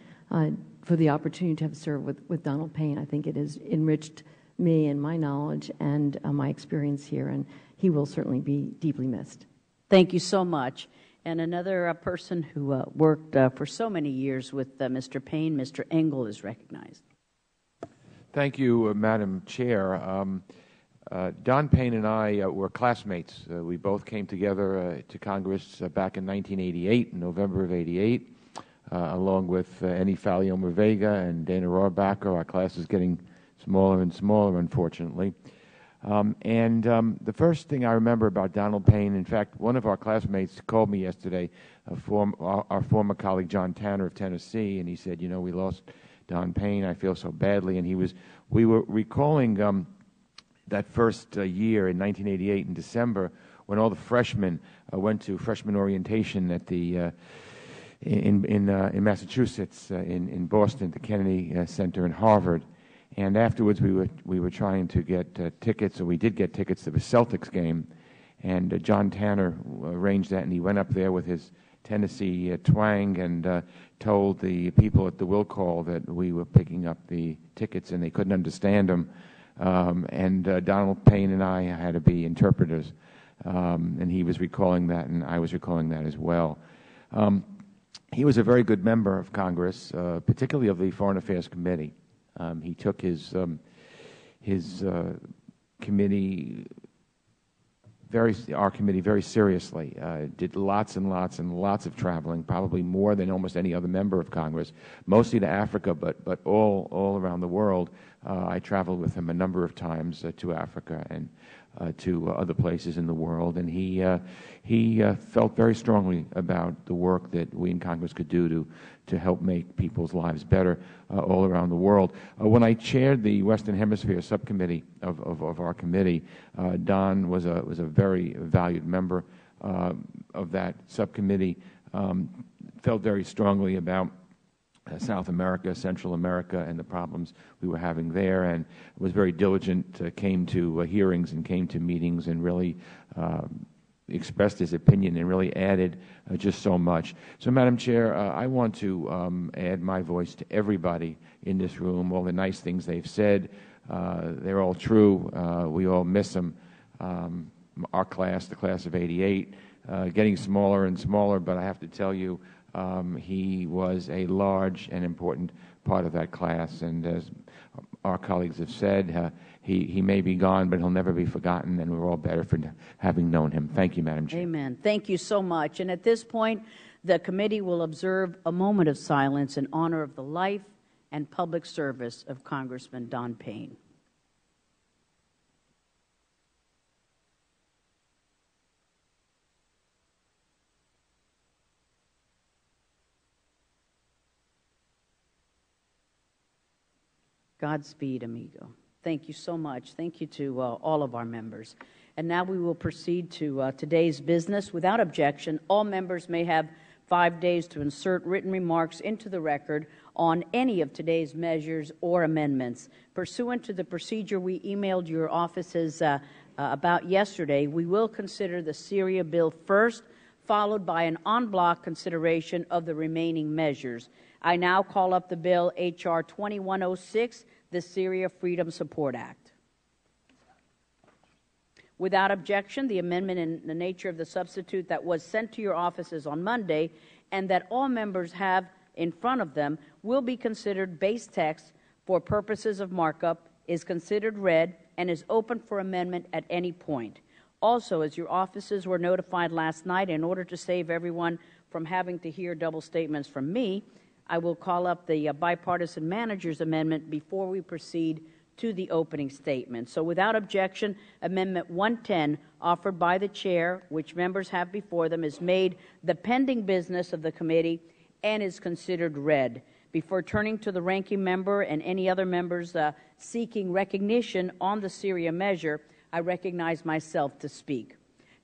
for the opportunity to have served with Donald Payne. I think it has enriched me and my knowledge and my experience here, and he will certainly be deeply missed. Thank you so much. And another person who worked for so many years with Mr. Payne, Mr. Engel, is recognized. Thank you, Madam Chair. Don Payne and I were classmates. We both came together to Congress back in 1988, in November of '88, along with Eni Faliomer Vega and Dana Rohrabacher. Our class is getting smaller and smaller, unfortunately. The first thing I remember about Donald Payne, in fact, one of our classmates called me yesterday, our former colleague John Tanner of Tennessee, and he said, "You know, we lost Don Payne. I feel so badly." And we were recalling that first year in 1988 in December, when all the freshmen went to freshman orientation at the in Massachusetts, in Boston, the Kennedy Center in Harvard. And afterwards, we were trying to get tickets, or we did get tickets to the Celtics game. And John Tanner arranged that, and he went up there with his Tennessee twang and told the people at the will call that we were picking up the tickets, and they couldn't understand him. Donald Payne and I had to be interpreters, and he was recalling that, and I was recalling that as well. He was a very good member of Congress, particularly of the Foreign Affairs Committee. He took his committee our committee very seriously. Did lots and lots and lots of traveling, probably more than almost any other member of Congress, mostly to Africa, but all around the world. I traveled with him a number of times to Africa and to other places in the world, and he felt very strongly about the work that we in Congress could do to help make people's lives better all around the world. When I chaired the Western Hemisphere subcommittee of our committee, Don was a very valued member of that subcommittee, felt very strongly about South America, Central America, and the problems we were having there, and was very diligent, came to hearings and came to meetings and really expressed his opinion and really added just so much. So, Madam Chair, I want to add my voice to everybody in this room, all the nice things they've said. They're all true. We all miss them. Our class, the class of '88, getting smaller and smaller, but I have to tell you, he was a large and important part of that class, and as our colleagues have said, he may be gone, but he'll never be forgotten, and we're all better for having known him. Thank you, Madam Chair. Amen. Thank you so much. And at this point, the committee will observe a moment of silence in honor of the life and public service of Congressman Don Payne. Godspeed, amigo. Thank you so much. Thank you to all of our members. And now we will proceed to today's business. Without objection, all members may have 5 days to insert written remarks into the record on any of today's measures or amendments. Pursuant to the procedure we emailed your offices about yesterday, we will consider the Syria bill first, followed by an en bloc consideration of the remaining measures. I now call up the bill H.R. 2106, the Syria Freedom Support Act. Without objection, the amendment in the nature of the substitute that was sent to your offices on Monday and that all members have in front of them will be considered base text for purposes of markup, is considered read, and is open for amendment at any point. Also, as your offices were notified last night, in order to save everyone from having to hear double statements from me, I will call up the bipartisan manager's amendment before we proceed to the opening statement. So without objection, Amendment 110, offered by the chair, which members have before them, is made the pending business of the committee and is considered read. Before turning to the ranking member and any other members seeking recognition on the Syria measure, I recognize myself to speak.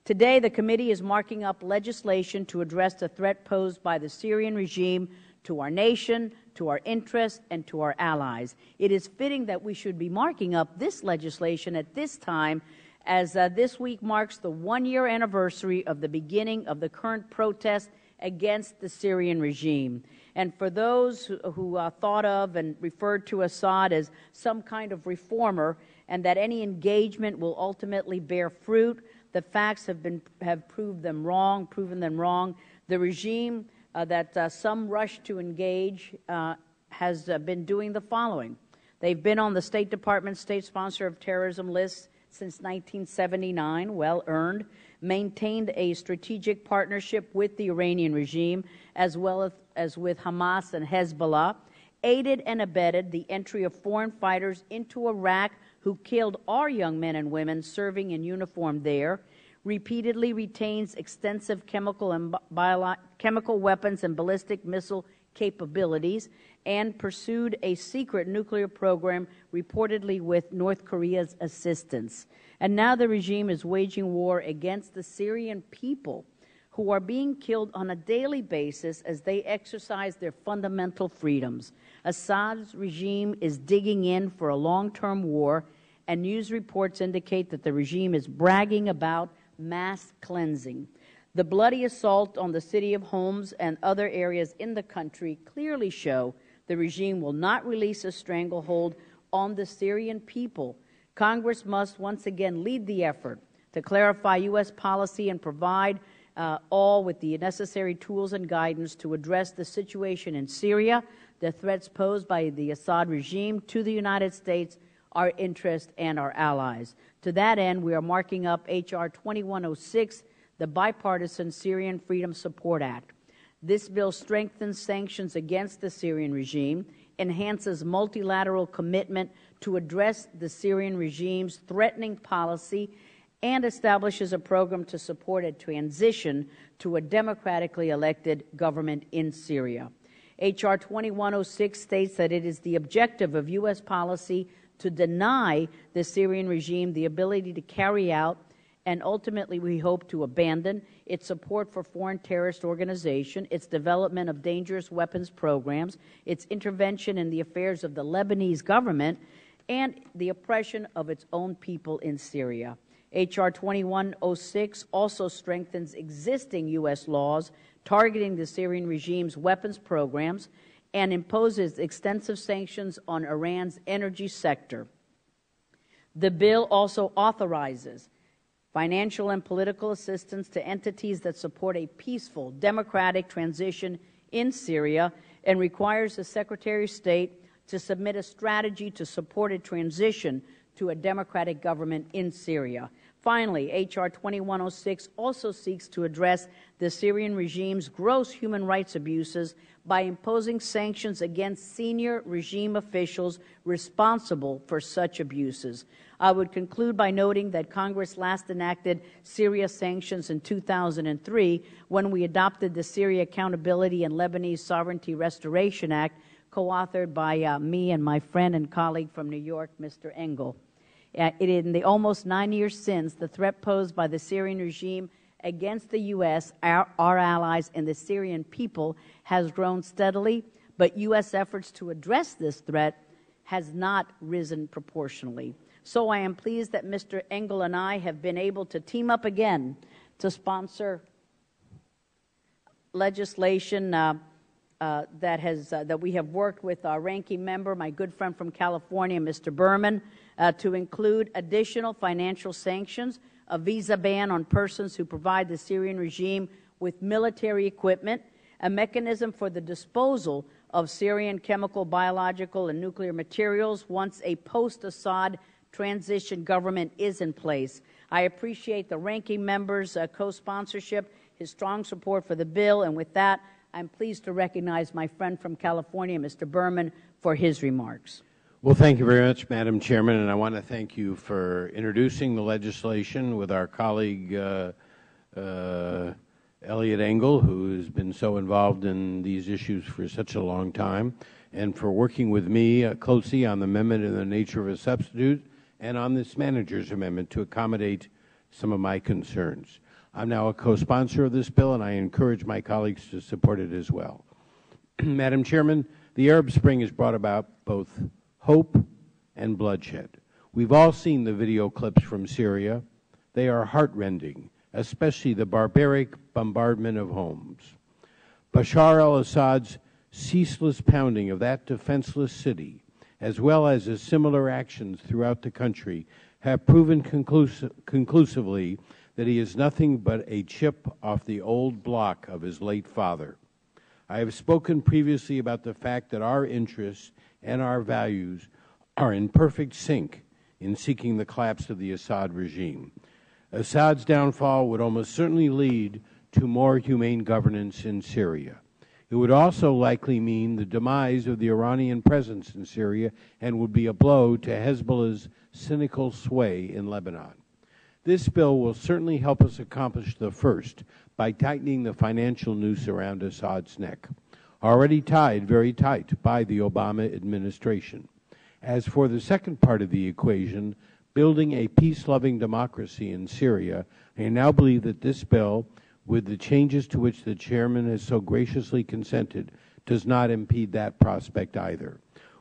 Today, the committee is marking up legislation to address the threat posed by the Syrian regime to our nation, to our interests, and to our allies. It is fitting that we should be marking up this legislation at this time, as this week marks the one-year anniversary of the beginning of the current protest against the Syrian regime. And for those who thought of and referred to Assad as some kind of reformer, and that any engagement will ultimately bear fruit, the facts have proven them wrong. The regime that some rush to engage has been doing the following. They've been on the State Department state sponsor of terrorism list since 1979, well earned, maintained a strategic partnership with the Iranian regime as well as with Hamas and Hezbollah, aided and abetted the entry of foreign fighters into Iraq who killed our young men and women serving in uniform there, repeatedly retains extensive chemical weapons and ballistic missile capabilities, and pursued a secret nuclear program reportedly with North Korea's assistance. And now the regime is waging war against the Syrian people, who are being killed on a daily basis as they exercise their fundamental freedoms. Assad's regime is digging in for a long-term war, and news reports indicate that the regime is bragging about mass cleansing. The bloody assault on the city of Homs and other areas in the country clearly show the regime will not release a stranglehold on the Syrian people. Congress must once again lead the effort to clarify U.S. policy and provide all with the necessary tools and guidance to address the situation in Syria, the threats posed by the Assad regime to the United States, our interests and our allies. To that end, we are marking up H.R. 2106, the Bipartisan Syrian Freedom Support Act. This bill strengthens sanctions against the Syrian regime, enhances multilateral commitment to address the Syrian regime's threatening policy, and establishes a program to support a transition to a democratically elected government in Syria. H.R. 2106 states that it is the objective of U.S. policy to deny the Syrian regime the ability to carry out and ultimately we hope to abandon its support for foreign terrorist organization, its development of dangerous weapons programs, its intervention in the affairs of the Lebanese government, and the oppression of its own people in Syria. H.R. 2106 also strengthens existing U.S. laws targeting the Syrian regime's weapons programs and imposes extensive sanctions on Iran's energy sector. The bill also authorizes financial and political assistance to entities that support a peaceful, democratic transition in Syria and requires the Secretary of State to submit a strategy to support a transition to a democratic government in Syria. Finally, H.R. 2106 also seeks to address the Syrian regime's gross human rights abuses by imposing sanctions against senior regime officials responsible for such abuses. I would conclude by noting that Congress last enacted Syria sanctions in 2003 when we adopted the Syria Accountability and Lebanese Sovereignty Restoration Act, co-authored by me and my friend and colleague from New York, Mr. Engel. In the almost 9 years since, the threat posed by the Syrian regime against the U.S., our allies, and the Syrian people has grown steadily, but U.S. efforts to address this threat has not risen proportionally. So I am pleased that Mr. Engel and I have been able to team up again to sponsor legislation that we have worked with our ranking member, my good friend from California, Mr. Berman, to include additional financial sanctions, a visa ban on persons who provide the Syrian regime with military equipment, a mechanism for the disposal of Syrian chemical, biological, and nuclear materials once a post-Assad transition government is in place. I appreciate the ranking member's co-sponsorship, his strong support for the bill, and with that, I'm pleased to recognize my friend from California, Mr. Berman, for his remarks. Well, thank you very much, Madam Chairman, and I want to thank you for introducing the legislation with our colleague Eliot Engel, who has been so involved in these issues for such a long time, and for working with me closely on the amendment in the nature of a substitute and on this manager's amendment to accommodate some of my concerns. I'm now a co-sponsor of this bill, and I encourage my colleagues to support it as well. Madam Chairman, the Arab Spring has brought about both hope and bloodshed. We've all seen the video clips from Syria. They are heartrending, especially the barbaric bombardment of homes. Bashar al-Assad's ceaseless pounding of that defenseless city, as well as his similar actions throughout the country, have proven conclusively that he is nothing but a chip off the old block of his late father. I have spoken previously about the fact that our interests and our values are in perfect sync in seeking the collapse of the Assad regime. Assad's downfall would almost certainly lead to more humane governance in Syria. It would also likely mean the demise of the Iranian presence in Syria and would be a blow to Hezbollah's cynical sway in Lebanon. This bill will certainly help us accomplish the first by tightening the financial noose around Assad's neck, already tied very tight by the Obama administration. As for the second part of the equation, building a peace-loving democracy in Syria, I now believe that this bill, with the changes to which the Chairman has so graciously consented, does not impede that prospect either.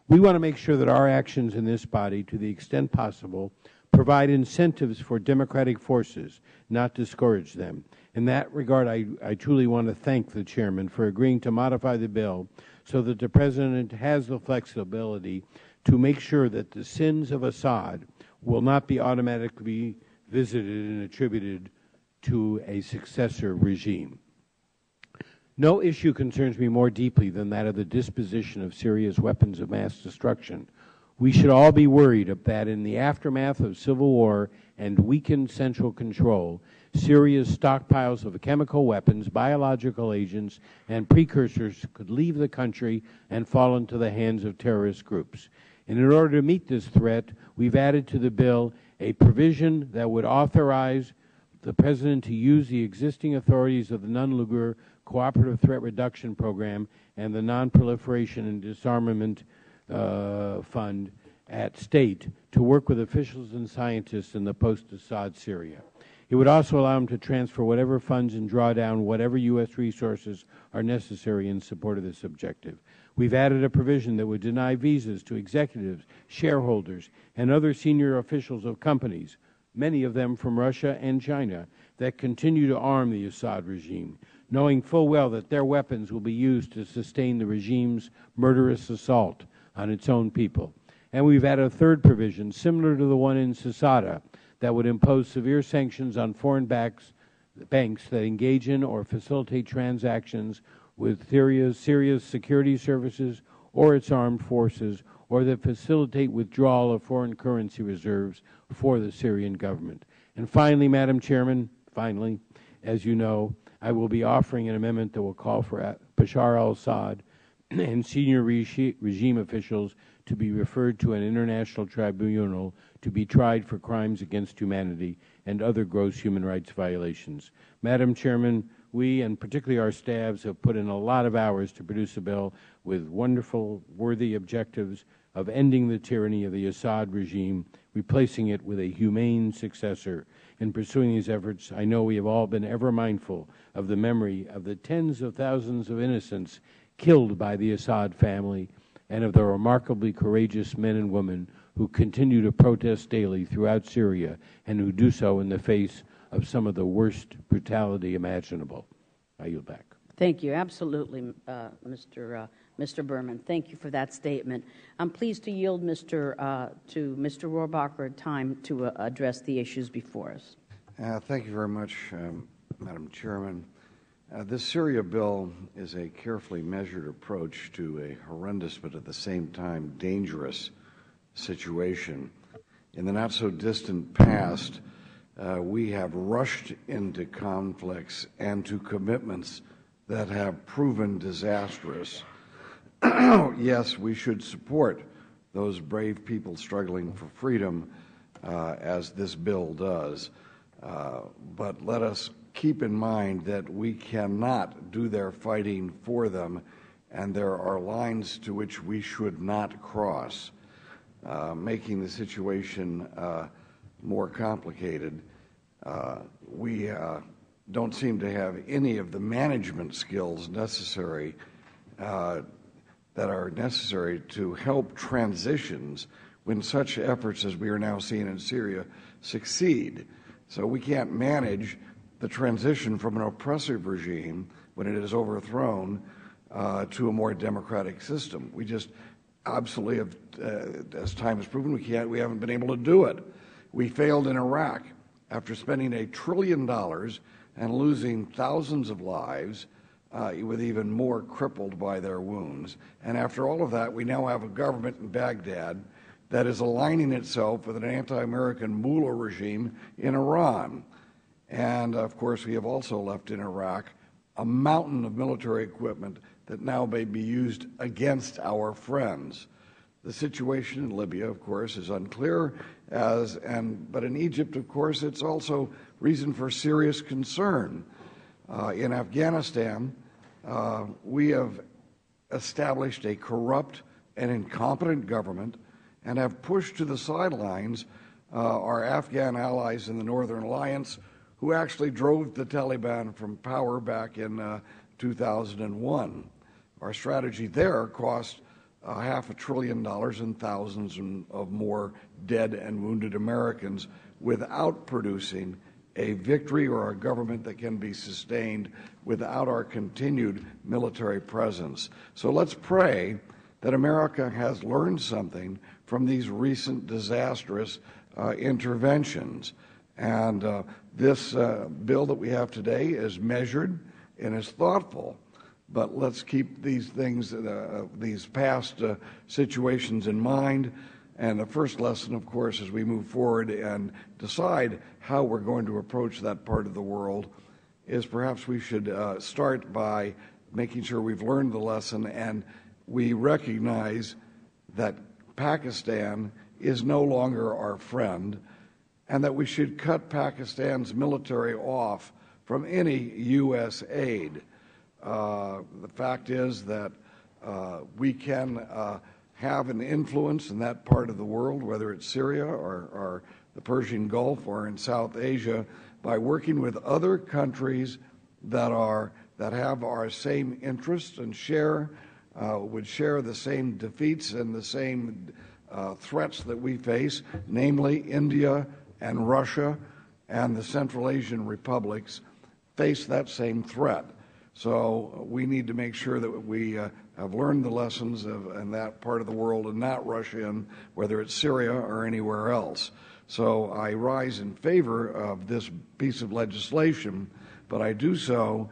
We want to make sure that our actions in this body, to the extent possible, provide incentives for democratic forces, not discourage them. In that regard, I truly want to thank the Chairman for agreeing to modify the bill so that the President has the flexibility to make sure that the sins of Assad will not be automatically visited and attributed to a successor regime. No issue concerns me more deeply than that of the disposition of Syria's weapons of mass destruction, We should all be worried that in the aftermath of civil war and weakened central control, Syria's stockpiles of chemical weapons, biological agents, and precursors could leave the country and fall into the hands of terrorist groups. And in order to meet this threat, we've added to the bill a provision that would authorize the President to use the existing authorities of the Nunn-Lugar Cooperative Threat Reduction Program and the Non-Proliferation and Disarmament Fund at State to work with officials and scientists in the post-Assad Syria. It would also allow him to transfer whatever funds and draw down whatever U.S. resources are necessary in support of this objective. We've added a provision that would deny visas to executives, shareholders, and other senior officials of companies, many of them from Russia and China, that continue to arm the Assad regime, knowing full well that their weapons will be used to sustain the regime's murderous assault on its own people. And we've added a third provision, similar to the one in Sasada, that would impose severe sanctions on foreign banks that engage in or facilitate transactions with Syria's security services or its armed forces, or that facilitate withdrawal of foreign currency reserves for the Syrian government. And finally, Madam Chairman, as you know, I will be offering an amendment that will call for Bashar al-Assad and senior regime officials to be referred to an international tribunal to be tried for crimes against humanity and other gross human rights violations. Madam Chairman, we, and particularly our staffs, have put in a lot of hours to produce a bill with wonderful, worthy objectives of ending the tyranny of the Assad regime, replacing it with a humane successor. In pursuing these efforts, I know we have all been ever mindful of the memory of the tens of thousands of innocents killed by the Assad family and of the remarkably courageous men and women who continue to protest daily throughout Syria and who do so in the face of some of the worst brutality imaginable. I yield back. Thank you. Absolutely, Mr. Berman. Thank you for that statement. I'm pleased to yield to Mr. Rohrabacher time to address the issues before us. Thank you very much, Madam Chairman. This Syria bill is a carefully measured approach to a horrendous but at the same time dangerous situation. In the not-so-distant past, we have rushed into conflicts and to commitments that have proven disastrous. Yes, we should support those brave people struggling for freedom, as this bill does, but let us keep in mind that we cannot do their fighting for them, and there are lines to which we should not cross, making the situation more complicated. We don't seem to have any of the management skills necessary that are necessary to help transitions when such efforts as we are now seeing in Syria succeed. So we can't manage the transition from an oppressive regime when it is overthrown to a more democratic system. We just absolutely have, as time has proven, we haven't been able to do it. We failed in Iraq after spending $1 trillion and losing thousands of lives, with even more crippled by their wounds. And after all of that, we now have a government in Baghdad that is aligning itself with an anti-American mullah regime in Iran. And, of course, we have also left in Iraq a mountain of military equipment that now may be used against our friends. The situation in Libya, of course, is unclear, but in Egypt, of course, it's also reason for serious concern. In Afghanistan, we have established a corrupt and incompetent government and have pushed to the sidelines our Afghan allies in the Northern Alliance, who actually drove the Taliban from power back in 2001. Our strategy there cost $500 billion and thousands of more dead and wounded Americans without producing a victory or a government that can be sustained without our continued military presence. So let's pray that America has learned something from these recent disastrous interventions. And this bill that we have today is measured and is thoughtful, but let's keep these things, these past situations in mind. And the first lesson, of course, as we move forward and decide how we're going to approach that part of the world, is perhaps we should start by making sure we've learned the lesson and we recognize that Pakistan is no longer our friend, and that we should cut Pakistan's military off from any U.S. aid. The fact is that we can have an influence in that part of the world, whether it's Syria or the Persian Gulf or in South Asia, by working with other countries that have our same interests and would share the same defeats and the same threats that we face, namely India and Russia and the Central Asian republics face that same threat. So we need to make sure that we have learned the lessons in that part of the world and not rush in, whether it's Syria or anywhere else. So I rise in favor of this piece of legislation, but I do so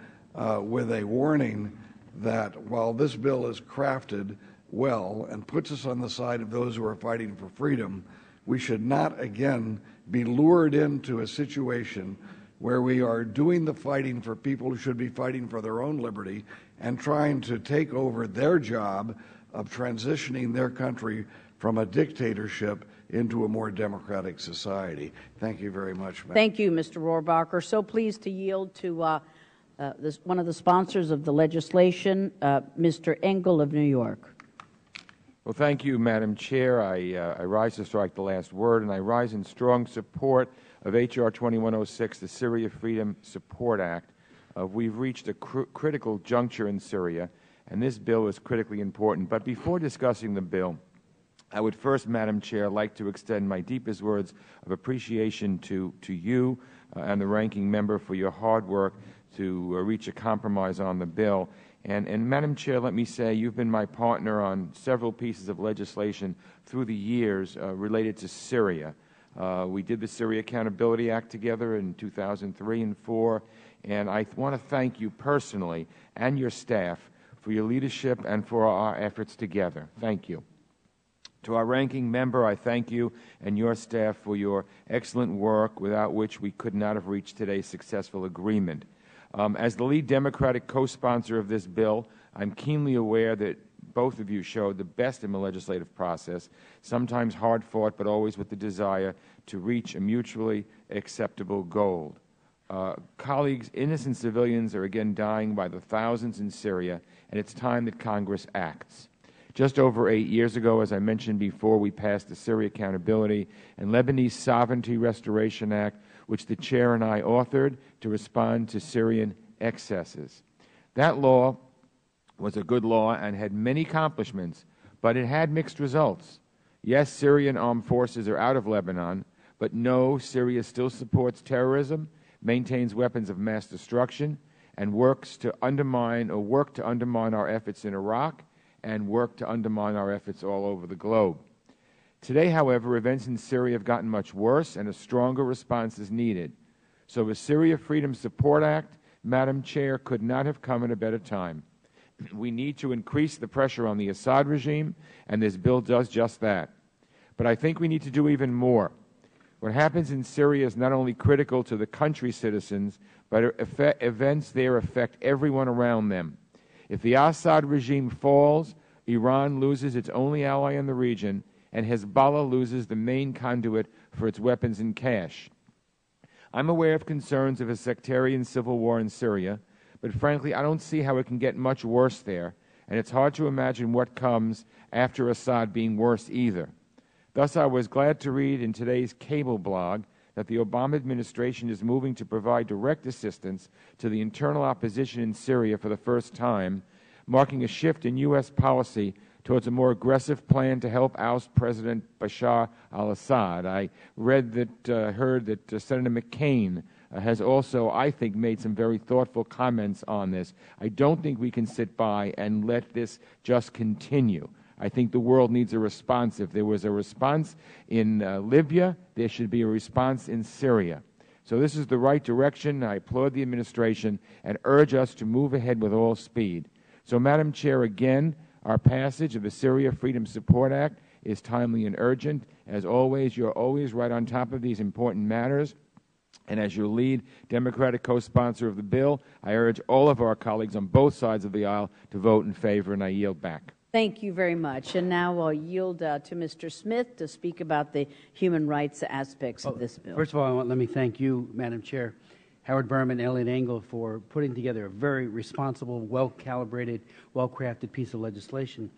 with a warning that while this bill is crafted well and puts us on the side of those who are fighting for freedom, we should not again be lured into a situation where we are doing the fighting for people who should be fighting for their own liberty and trying to take over their job of transitioning their country from a dictatorship into a more democratic society. Thank you very much, Madam. Thank you, Mr. Rohrabacher. So pleased to yield to one of the sponsors of the legislation, Mr. Engel of New York. Well, thank you, Madam Chair. I rise to strike the last word, and I rise in strong support of H.R. 2106, the Syria Freedom Support Act. We've reached a critical juncture in Syria, and this bill is critically important. But before discussing the bill, I would first, Madam Chair, like to extend my deepest words of appreciation to you and the ranking member for your hard work to reach a compromise on the bill. And Madam Chair, let me say you've been my partner on several pieces of legislation through the years related to Syria. We did the Syria Accountability Act together in 2003 and 2004, and I want to thank you personally and your staff for your leadership and for our efforts together. Thank you. To our ranking member, I thank you and your staff for your excellent work, without which we could not have reached today's successful agreement. As the lead Democratic co-sponsor of this bill, I'm keenly aware that both of you showed the best in the legislative process, sometimes hard-fought, but always with the desire to reach a mutually acceptable goal. Colleagues, innocent civilians are again dying by the thousands in Syria, and it's time that Congress acts. Just over 8 years ago, as I mentioned before, we passed the Syria Accountability and Lebanese Sovereignty Restoration Act, which the Chair and I authored to respond to Syrian excesses. That law was a good law and had many accomplishments, but it had mixed results. Yes, Syrian armed forces are out of Lebanon, but no, Syria still supports terrorism, maintains weapons of mass destruction, and works to undermine our efforts in Iraq and work to undermine our efforts all over the globe. Today, however, events in Syria have gotten much worse, and a stronger response is needed. So the Syria Freedom Support Act, Madam Chair, could not have come at a better time. We need to increase the pressure on the Assad regime, and this bill does just that. But I think we need to do even more. What happens in Syria is not only critical to the country's citizens, but events there affect everyone around them. If the Assad regime falls, Iran loses its only ally in the region, and Hezbollah loses the main conduit for its weapons and cash. I'm aware of concerns of a sectarian civil war in Syria, but frankly, I don't see how it can get much worse there, and it's hard to imagine what comes after Assad being worse either. Thus, I was glad to read in today's cable blog that the Obama administration is moving to provide direct assistance to the internal opposition in Syria for the first time, marking a shift in U.S. policy towards a more aggressive plan to help oust President Bashar al-Assad. I heard that Senator McCain has also, I think, made some very thoughtful comments on this. I don't think we can sit by and let this just continue. I think the world needs a response. If there was a response in Libya, there should be a response in Syria. So this is the right direction. I applaud the administration and urge us to move ahead with all speed. So, Madam Chair, again, our passage of the Syria Freedom Support Act is timely and urgent. As always, you are always right on top of these important matters. And as your lead Democratic co-sponsor of the bill, I urge all of our colleagues on both sides of the aisle to vote in favor, and I yield back. Thank you very much. And now I'll yield to Mr. Smith to speak about the human rights aspects of this bill. First of all, let me thank you, Madam Chair, Howard Berman, and Elliot Engel for putting together a very responsible, well-calibrated, well-crafted piece of legislation.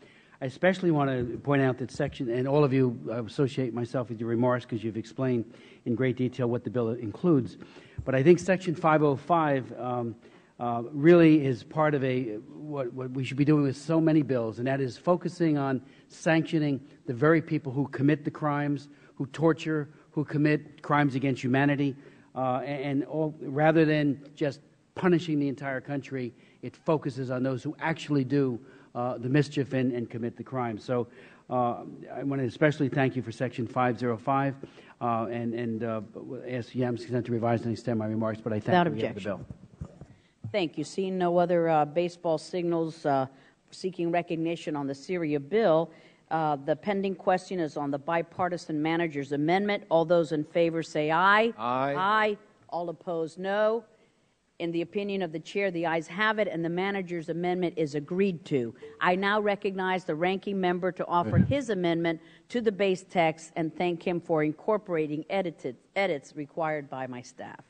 I especially want to point out that section, and all of you associate myself with your remarks because you've explained in great detail what the bill includes. But I think Section 505 really is part of what we should be doing with so many bills, and that is focusing on sanctioning the very people who commit the crimes, who torture, who commit crimes against humanity, rather than just punishing the entire country, it focuses on those who actually do the mischief and commit the crime. So I want to especially thank you for Section 505 and ask unanimous consent to revise and extend my remarks, but I thank you for the bill. Thank you. Seeing no other baseball signals seeking recognition on the Syria bill, the pending question is on the bipartisan manager's amendment. All those in favor say aye. Aye. Aye. All opposed, no. In the opinion of the chair, the ayes have it, and the manager's amendment is agreed to. I now recognize the ranking member to offer his amendment to the base text and thank him for incorporating edits required by my staff.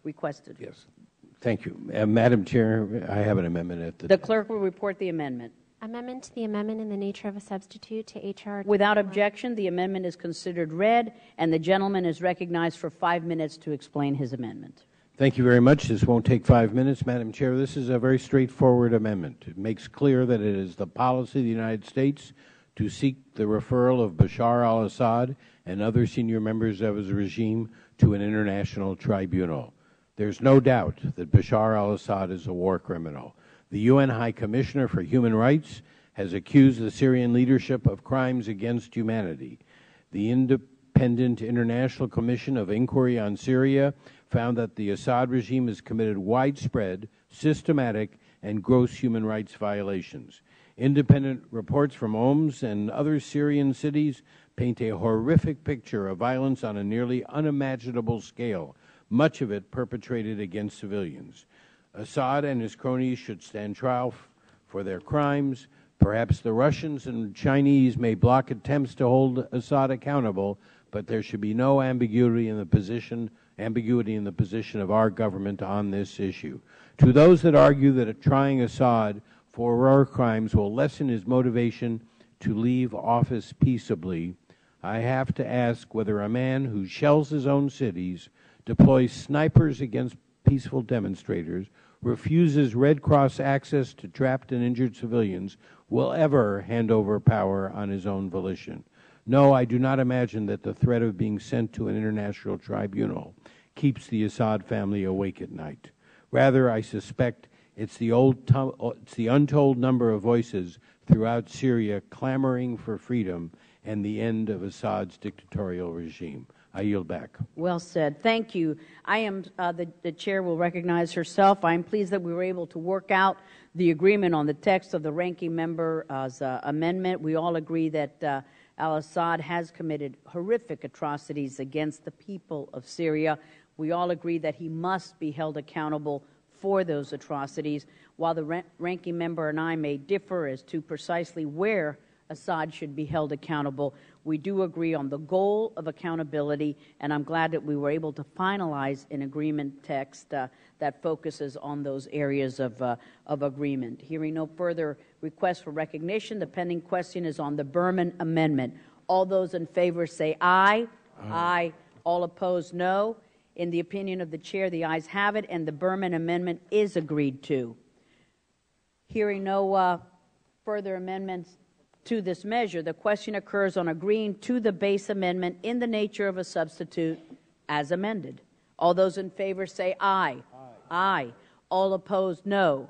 Requested. Yes. Thank you. Madam Chair, I have an amendment at the clerk will report the amendment. Amendment to the amendment in the nature of a substitute to H.R. Without objection, the amendment is considered read, and the gentleman is recognized for 5 minutes to explain his amendment. Thank you very much. This won't take 5 minutes, Madam Chair. This is a very straightforward amendment. It makes clear that it is the policy of the United States to seek the referral of Bashar al-Assad and other senior members of his regime to an international tribunal. There's no doubt that Bashar al-Assad is a war criminal. The UN High Commissioner for Human Rights has accused the Syrian leadership of crimes against humanity. The Independent International Commission of Inquiry on Syria found that the Assad regime has committed widespread, systematic, and gross human rights violations. Independent reports from Homs and other Syrian cities paint a horrific picture of violence on a nearly unimaginable scale, much of it perpetrated against civilians. Assad and his cronies should stand trial for their crimes. Perhaps the Russians and Chinese may block attempts to hold Assad accountable, but there should be no ambiguity in the position of our government on this issue. To those that argue that trying Assad for war crimes will lessen his motivation to leave office peaceably, I have to ask whether a man who shells his own cities, deploys snipers against peaceful demonstrators, refuses Red Cross access to trapped and injured civilians, will ever hand over power on his own volition. No, I do not imagine that the threat of being sent to an international tribunal keeps the Assad family awake at night. Rather, I suspect it's the untold number of voices throughout Syria clamoring for freedom and the end of Assad's dictatorial regime. I yield back. Well said. Thank you. I am, the chair will recognize herself. I am pleased that we were able to work out the agreement on the text of the ranking member's amendment. We all agree that al-Assad has committed horrific atrocities against the people of Syria. We all agree that he must be held accountable for those atrocities. While the ranking member and I may differ as to precisely where Assad should be held accountable, we do agree on the goal of accountability, and I'm glad that we were able to finalize an agreement text that focuses on those areas of agreement. Hearing no further requests for recognition, the pending question is on the Berman Amendment. All those in favor say aye. Aye. Aye. All opposed, no. In the opinion of the chair, the ayes have it, and the Berman Amendment is agreed to. Hearing no further amendments to this measure, the question occurs on agreeing to the base amendment in the nature of a substitute as amended. All those in favor say aye. Aye. Aye. All opposed, no.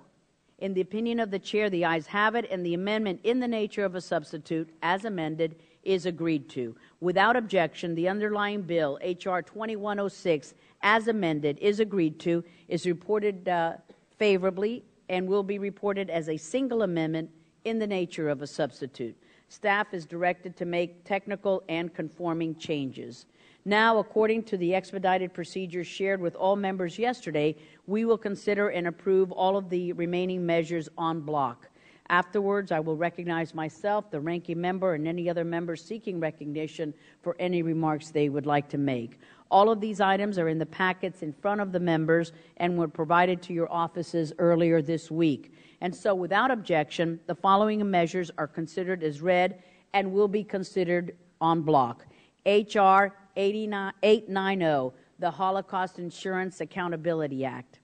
In the opinion of the chair, the ayes have it, and the amendment in the nature of a substitute as amended is agreed to. Without objection, the underlying bill, H.R. 2106, as amended, is agreed to, is reported favorably, and will be reported as a single amendment in the nature of a substitute. Staff is directed to make technical and conforming changes. Now, according to the expedited procedures shared with all members yesterday, we will consider and approve all of the remaining measures en bloc. Afterwards, I will recognize myself, the ranking member, and any other members seeking recognition for any remarks they would like to make. All of these items are in the packets in front of the members and were provided to your offices earlier this week. And so, without objection, the following measures are considered as read and will be considered en bloc. H.R. 890, the Holocaust Insurance Accountability Act.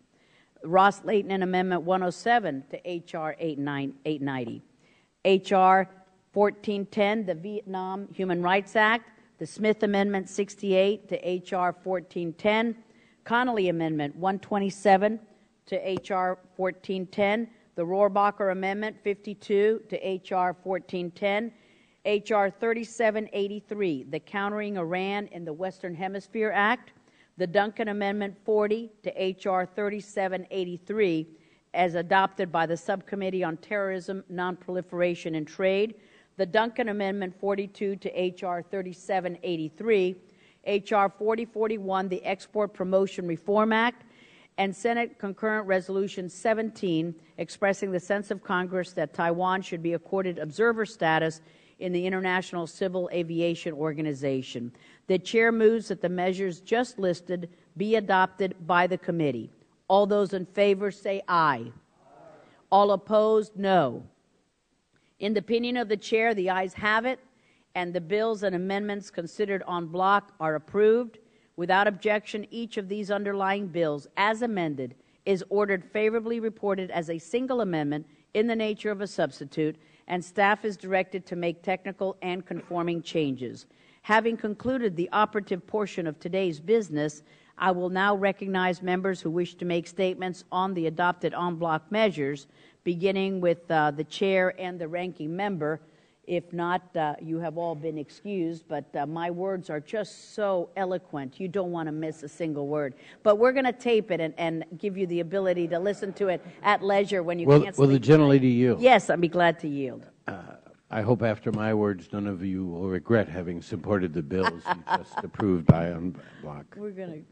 Ros-Lehtinen Amendment 107 to H.R. 890. H.R. 1410, the Vietnam Human Rights Act. The Smith Amendment 68 to H.R. 1410. Connolly Amendment 127 to H.R. 1410. The Rohrabacher Amendment 52 to H.R. 1410. H.R. 3783, the Countering Iran in the Western Hemisphere Act. The Duncan Amendment 40 to H.R. 3783, as adopted by the Subcommittee on Terrorism, Nonproliferation, and Trade. The Duncan Amendment 42 to H.R. 3783. H.R. 4041, the Export Promotion Reform Act. And Senate Concurrent Resolution 17, expressing the sense of Congress that Taiwan should be accorded observer status in the International Civil Aviation Organization. The Chair moves that the measures just listed be adopted by the committee. All those in favor say aye. All opposed, no. In the opinion of the Chair, the ayes have it, and the bills and amendments considered en bloc are approved. Without objection, each of these underlying bills, as amended, is ordered favorably reported as a single amendment in the nature of a substitute, and staff is directed to make technical and conforming changes. Having concluded the operative portion of today's business, I will now recognize members who wish to make statements on the adopted en bloc measures, beginning with the Chair and the ranking member. If not, you have all been excused, but my words are just so eloquent. You don't want to miss a single word. But we're going to tape it and give you the ability to listen to it at leisure when you can't sleep. Will the gentlelady yield? Yes, I'd be glad to yield. I hope after my words none of you will regret having supported the bills you just approved by en bloc. We're going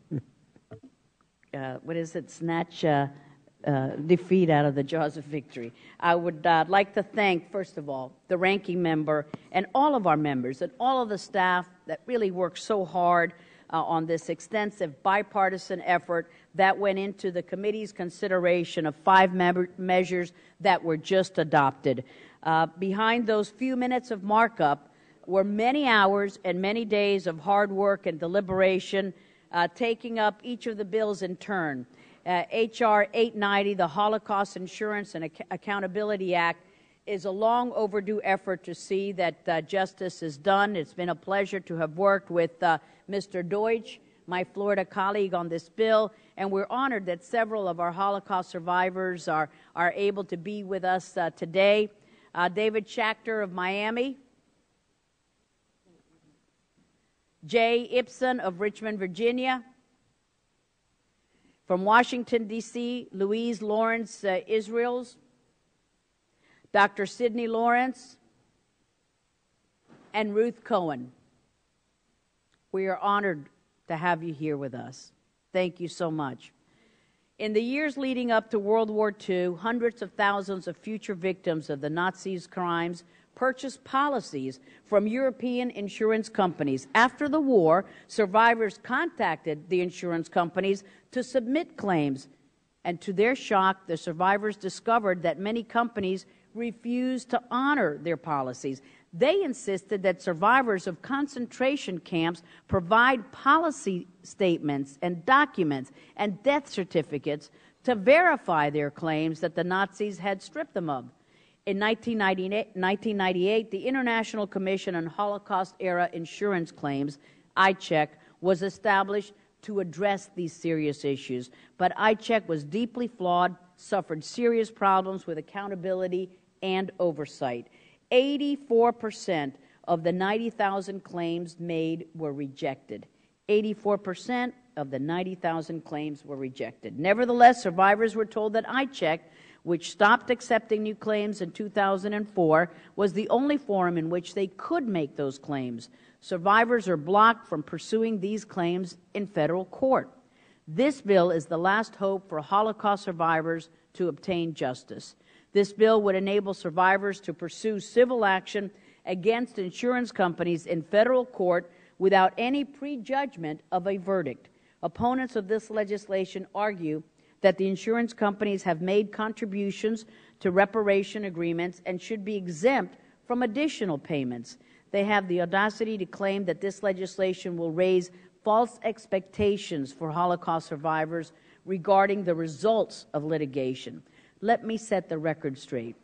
to, snatch defeat out of the jaws of victory. I would like to thank, first of all, the ranking member and all of our members and all of the staff that really worked so hard on this extensive bipartisan effort that went into the committee's consideration of 5 measures that were just adopted. Behind those few minutes of markup were many hours and many days of hard work and deliberation, taking up each of the bills in turn. H.R. 890, the Holocaust Insurance and Accountability Act, is a long overdue effort to see that justice is done. It's been a pleasure to have worked with Mr. Deutsch, my Florida colleague, on this bill, and we're honored that several of our Holocaust survivors are able to be with us today. David Schachter of Miami, Jay Ibsen of Richmond, Virginia, from Washington, D.C., Louise Lawrence Israels, Dr. Sidney Lawrence, and Ruth Cohen. We are honored to have you here with us. Thank you so much. In the years leading up to World War II, hundreds of thousands of future victims of the Nazis' crimes purchased policies from European insurance companies. After the war, survivors contacted the insurance companies to submit claims, and to their shock, the survivors discovered that many companies refused to honor their policies. They insisted that survivors of concentration camps provide policy statements and documents and death certificates to verify their claims that the Nazis had stripped them of. In 1998, the International Commission on Holocaust-era Insurance Claims, ICAO, was established to address these serious issues. But ICAO was deeply flawed, suffered serious problems with accountability and oversight. 84% of the 90,000 claims made were rejected. 84% of the 90,000 claims were rejected. Nevertheless, survivors were told that ICAO which stopped accepting new claims in 2004, was the only forum in which they could make those claims. Survivors are blocked from pursuing these claims in federal court. This bill is the last hope for Holocaust survivors to obtain justice. This bill would enable survivors to pursue civil action against insurance companies in federal court without any prejudgment of a verdict. Opponents of this legislation argue that the insurance companies have made contributions to reparation agreements and should be exempt from additional payments. They have the audacity to claim that this legislation will raise false expectations for Holocaust survivors regarding the results of litigation. Let me set the record straight.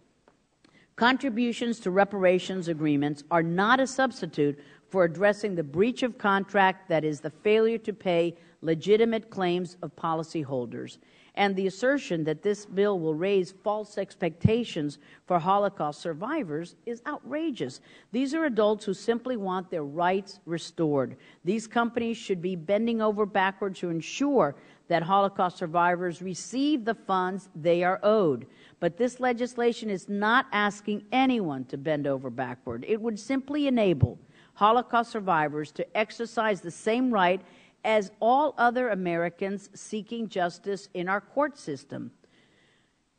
Contributions to reparations agreements are not a substitute for addressing the breach of contract that is the failure to pay legitimate claims of policyholders. And the assertion that this bill will raise false expectations for Holocaust survivors is outrageous. These are adults who simply want their rights restored. These companies should be bending over backward to ensure that Holocaust survivors receive the funds they are owed. But this legislation is not asking anyone to bend over backward. It would simply enable Holocaust survivors to exercise the same right as all other Americans seeking justice in our court system.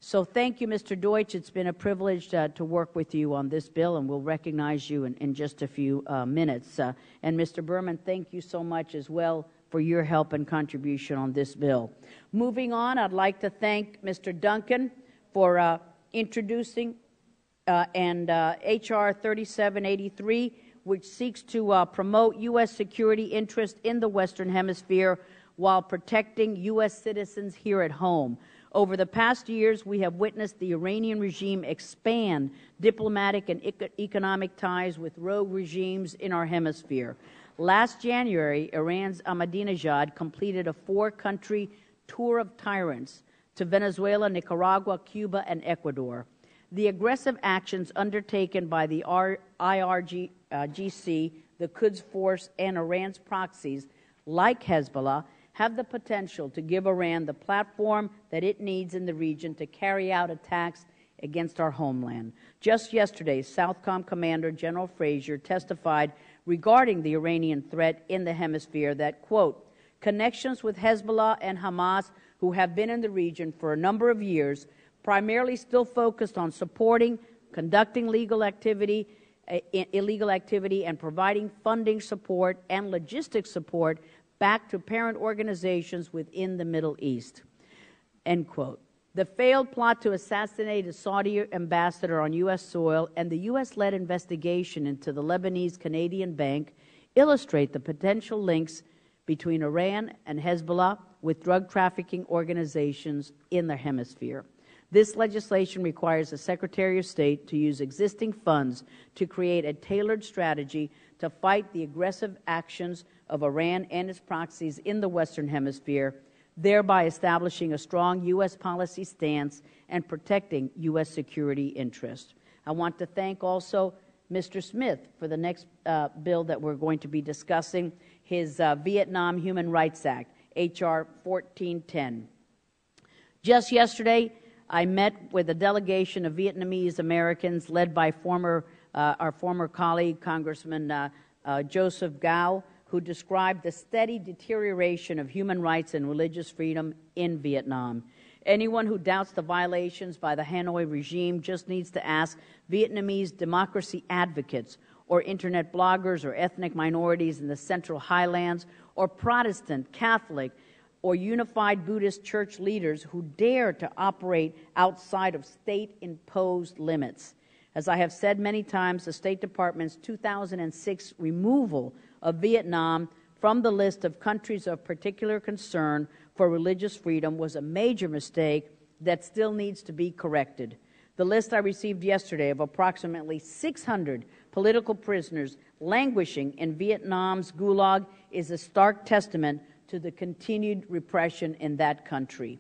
So thank you, Mr. Deutsch. It's been a privilege to work with you on this bill, and we'll recognize you in just a few minutes. And Mr. Berman, thank you so much as well for your help and contribution on this bill. Moving on, I'd like to thank Mr. Duncan for introducing H.R. 3783, which seeks to promote U.S. security interests in the Western Hemisphere while protecting U.S. citizens here at home. Over the past years, we have witnessed the Iranian regime expand diplomatic and economic ties with rogue regimes in our hemisphere. Last January, Iran's Ahmadinejad completed a 4-country tour of tyrants to Venezuela, Nicaragua, Cuba, and Ecuador. The aggressive actions undertaken by the IRGC, the Quds Force, and Iran's proxies, like Hezbollah, have the potential to give Iran the platform that it needs in the region to carry out attacks against our homeland. Just yesterday, Southcom Commander General Frazier testified regarding the Iranian threat in the hemisphere that, quote, connections with Hezbollah and Hamas, who have been in the region for a number of years, primarily still focused on supporting, conducting illegal activity, and providing funding support and logistics support back to parent organizations within the Middle East, end quote. The failed plot to assassinate a Saudi ambassador on U.S. soil and the U.S.-led investigation into the Lebanese-Canadian bank illustrate the potential links between Iran and Hezbollah with drug trafficking organizations in the hemisphere. This legislation requires the Secretary of State to use existing funds to create a tailored strategy to fight the aggressive actions of Iran and its proxies in the Western Hemisphere, thereby establishing a strong U.S. policy stance and protecting U.S. security interests. I want to thank also Mr. Smith for the next bill that we're going to be discussing, his Vietnam Human Rights Act, H.R. 1410. Just yesterday, I met with a delegation of Vietnamese Americans led by our former colleague, Congressman Joseph Gao, who described the steady deterioration of human rights and religious freedom in Vietnam. Anyone who doubts the violations by the Hanoi regime just needs to ask Vietnamese democracy advocates or Internet bloggers or ethnic minorities in the Central Highlands or Protestant, Catholic, or unified Buddhist church leaders who dare to operate outside of state-imposed limits. As I have said many times, the State Department's 2006 removal of Vietnam from the list of countries of particular concern for religious freedom was a major mistake that still needs to be corrected. The list I received yesterday of approximately 600 political prisoners languishing in Vietnam's gulag is a stark testament to the continued repression in that country.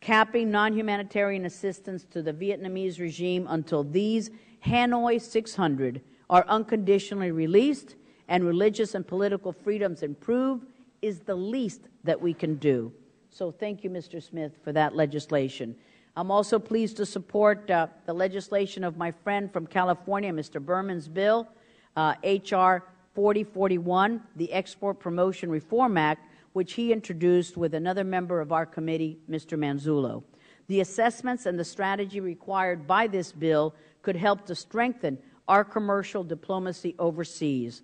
Capping non-humanitarian assistance to the Vietnamese regime until these Hanoi 600 are unconditionally released and religious and political freedoms improve is the least that we can do. So thank you, Mr. Smith, for that legislation. I'm also pleased to support the legislation of my friend from California, Mr. Berman's bill, H.R. 4041, the Export Promotion Reform Act, which he introduced with another member of our committee, Mr. Manzullo. The assessments and the strategy required by this bill could help to strengthen our commercial diplomacy overseas.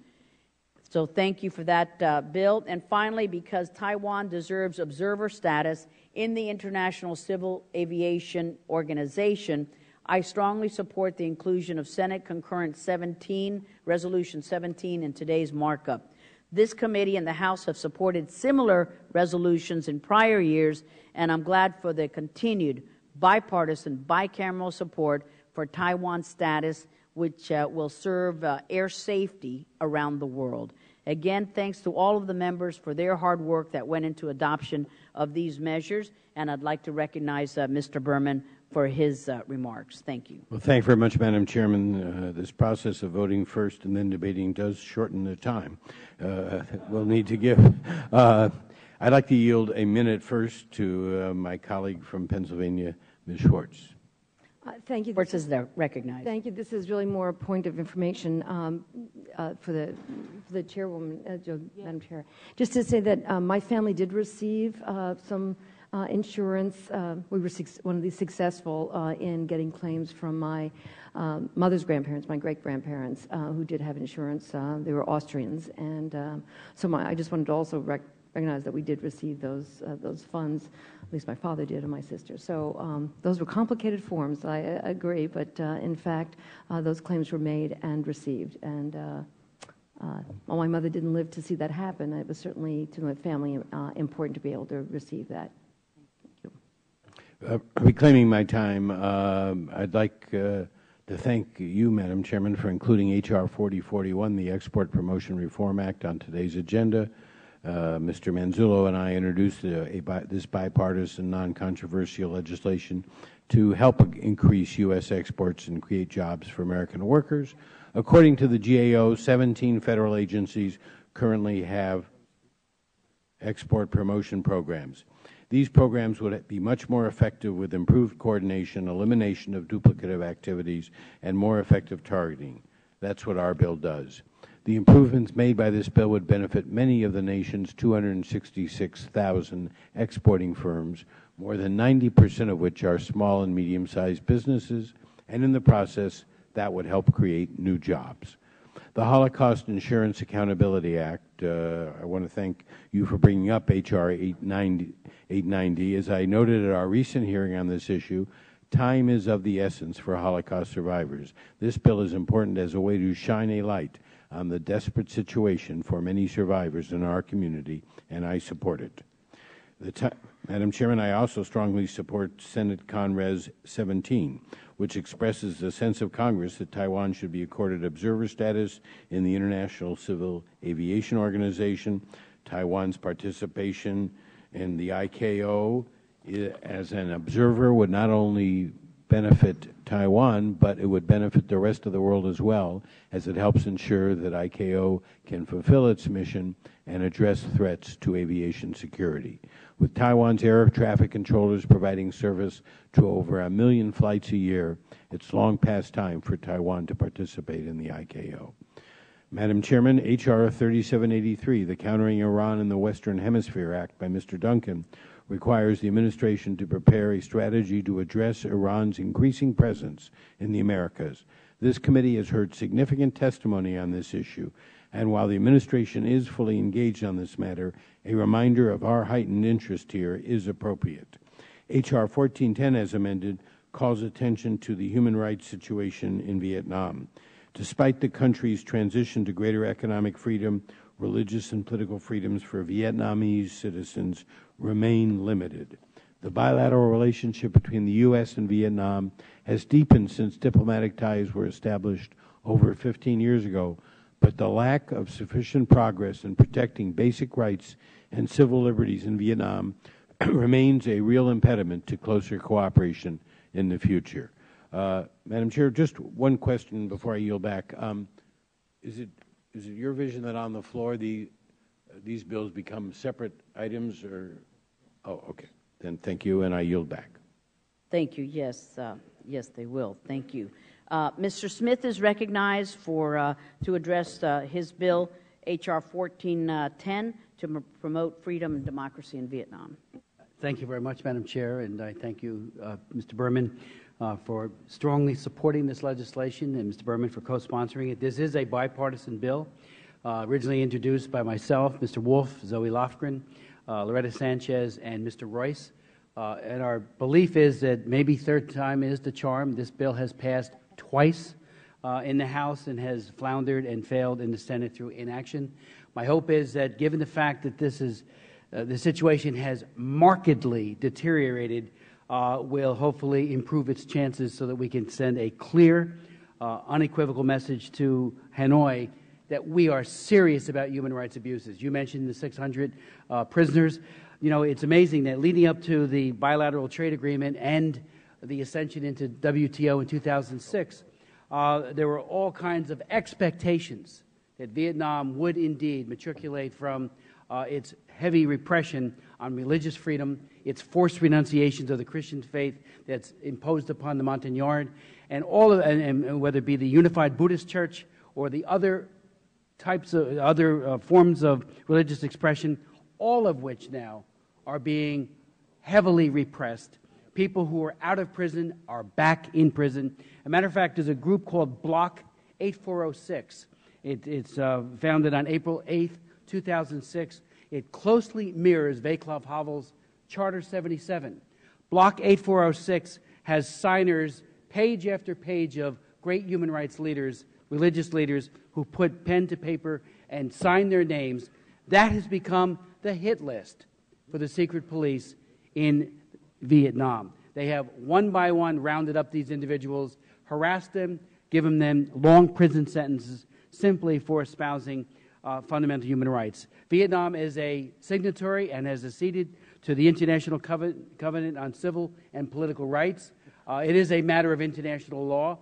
So thank you for that bill. And finally, because Taiwan deserves observer status in the International Civil Aviation Organization, I strongly support the inclusion of Senate Concurrent 17, Resolution 17, in today's markup. This committee and the House have supported similar resolutions in prior years, and I'm glad for the continued bipartisan, bicameral support for Taiwan's status, which will serve air safety around the world. Again, thanks to all of the members for their hard work that went into adoption of these measures, and I'd like to recognize Mr. Berman for his remarks. Thank you. Well, thank you very much, Madam Chairman. This process of voting first and then debating does shorten the time we'll need to give. I'd like to yield a minute first to my colleague from Pennsylvania, Ms. Schwartz. Thank you. Schwartz is recognized. Thank you. This is really more a point of information for the chairwoman, Madam Chair. Just to say that my family did receive some insurance. We were one of these successful in getting claims from my mother's grandparents, my great-grandparents, who did have insurance. They were Austrians, and so I just wanted to also recognize that we did receive those funds. At least my father did, and my sister. So those were complicated forms, I agree, but in fact, those claims were made and received. And while my mother didn't live to see that happen, it was certainly to my family important to be able to receive that. Reclaiming my time, I'd like to thank you, Madam Chairman, for including H.R. 4041, the Export Promotion Reform Act, on today's agenda. Mr. Manzullo and I introduced this bipartisan, non-controversial legislation to help increase U.S. exports and create jobs for American workers. According to the GAO, 17 federal agencies currently have export promotion programs. These programs would be much more effective with improved coordination, elimination of duplicative activities, and more effective targeting. That's what our bill does. The improvements made by this bill would benefit many of the nation's 266,000 exporting firms, more than 90% of which are small and medium-sized businesses, and in the process, that would help create new jobs. The Holocaust Insurance Accountability Act, I want to thank you for bringing up H.R. 890. As I noted at our recent hearing on this issue, time is of the essence for Holocaust survivors. This bill is important as a way to shine a light on the desperate situation for many survivors in our community, and I support it. Madam Chairman, I also strongly support Senate Con Res 17, which expresses the sense of Congress that Taiwan should be accorded observer status in the International Civil Aviation Organization. Taiwan's participation in the ICAO as an observer would not only benefit Taiwan, but it would benefit the rest of the world as well, as it helps ensure that ICAO can fulfill its mission and address threats to aviation security. With Taiwan's air traffic controllers providing service to over 1 million flights a year, it's long past time for Taiwan to participate in the ICAO. Madam Chairman, H.R. 3783, the Countering Iran in the Western Hemisphere Act by Mr. Duncan, requires the administration to prepare a strategy to address Iran's increasing presence in the Americas. This committee has heard significant testimony on this issue, and while the administration is fully engaged on this matter, a reminder of our heightened interest here is appropriate. H.R. 1410, as amended, calls attention to the human rights situation in Vietnam. Despite the country's transition to greater economic freedom, religious and political freedoms for Vietnamese citizens remain limited. The bilateral relationship between the U.S. and Vietnam has deepened since diplomatic ties were established over 15 years ago, but the lack of sufficient progress in protecting basic rights and civil liberties in Vietnam remains a real impediment to closer cooperation in the future. Madam Chair, just one question before I yield back. Is it your vision that on the floor these bills become separate items, or? Oh, okay. Then thank you, and I yield back. Thank you. Yes, yes, they will. Thank you. Mr. Smith is recognized for to address his bill, H.R. 1410, to promote freedom and democracy in Vietnam. Thank you very much, Madam Chair, and I thank you, Mr. Berman, for strongly supporting this legislation, and Mr. Berman for co-sponsoring it. This is a bipartisan bill, originally introduced by myself, Mr. Wolf, Zoe Lofgren, Loretta Sanchez, and Mr. Royce. And our belief is that maybe third time is the charm. This bill has passed twice in the House and has floundered and failed in the Senate through inaction. My hope is that given the fact that this is the situation has markedly deteriorated, will hopefully improve its chances so that we can send a clear, unequivocal message to Hanoi that we are serious about human rights abuses. You mentioned the 600 prisoners. You know, it's amazing that leading up to the bilateral trade agreement and the ascension into WTO in 2006, there were all kinds of expectations that Vietnam would indeed matriculate from its heavy repression on religious freedom, its forced renunciations of the Christian faith that's imposed upon the Montagnard, and all of, and whether it be the Unified Buddhist Church or the other types of other forms of religious expression, all of which now are being heavily repressed. People who are out of prison are back in prison. As a matter of fact, there's a group called Bloc 8406. It's founded on April 8th, 2006. It closely mirrors Václav Havel's Charter 77. Bloc 8406 has signers, page after page, of great human rights leaders, religious leaders, who put pen to paper and sign their names. That has become the hit list for the secret police in Vietnam. They have one by one rounded up these individuals, harassed them, given them long prison sentences simply for espousing fundamental human rights. Vietnam is a signatory and has acceded to the International Covenant on Civil and Political Rights. It is a matter of international law.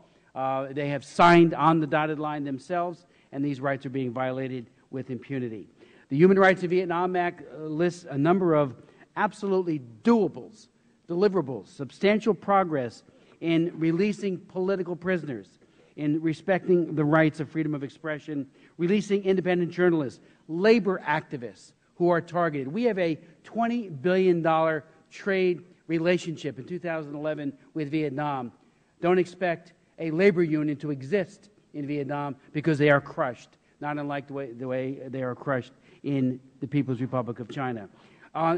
They have signed on the dotted line themselves, and these rights are being violated with impunity. The Human Rights of Vietnam Act lists a number of absolutely doables, deliverables, substantial progress in releasing political prisoners, in respecting the rights of freedom of expression, releasing independent journalists, labor activists who are targeted. We have a $20 billion trade relationship in 2011 with Vietnam. Don't expect a labor union to exist in Vietnam because they are crushed, not unlike the way they are crushed in the People's Republic of China.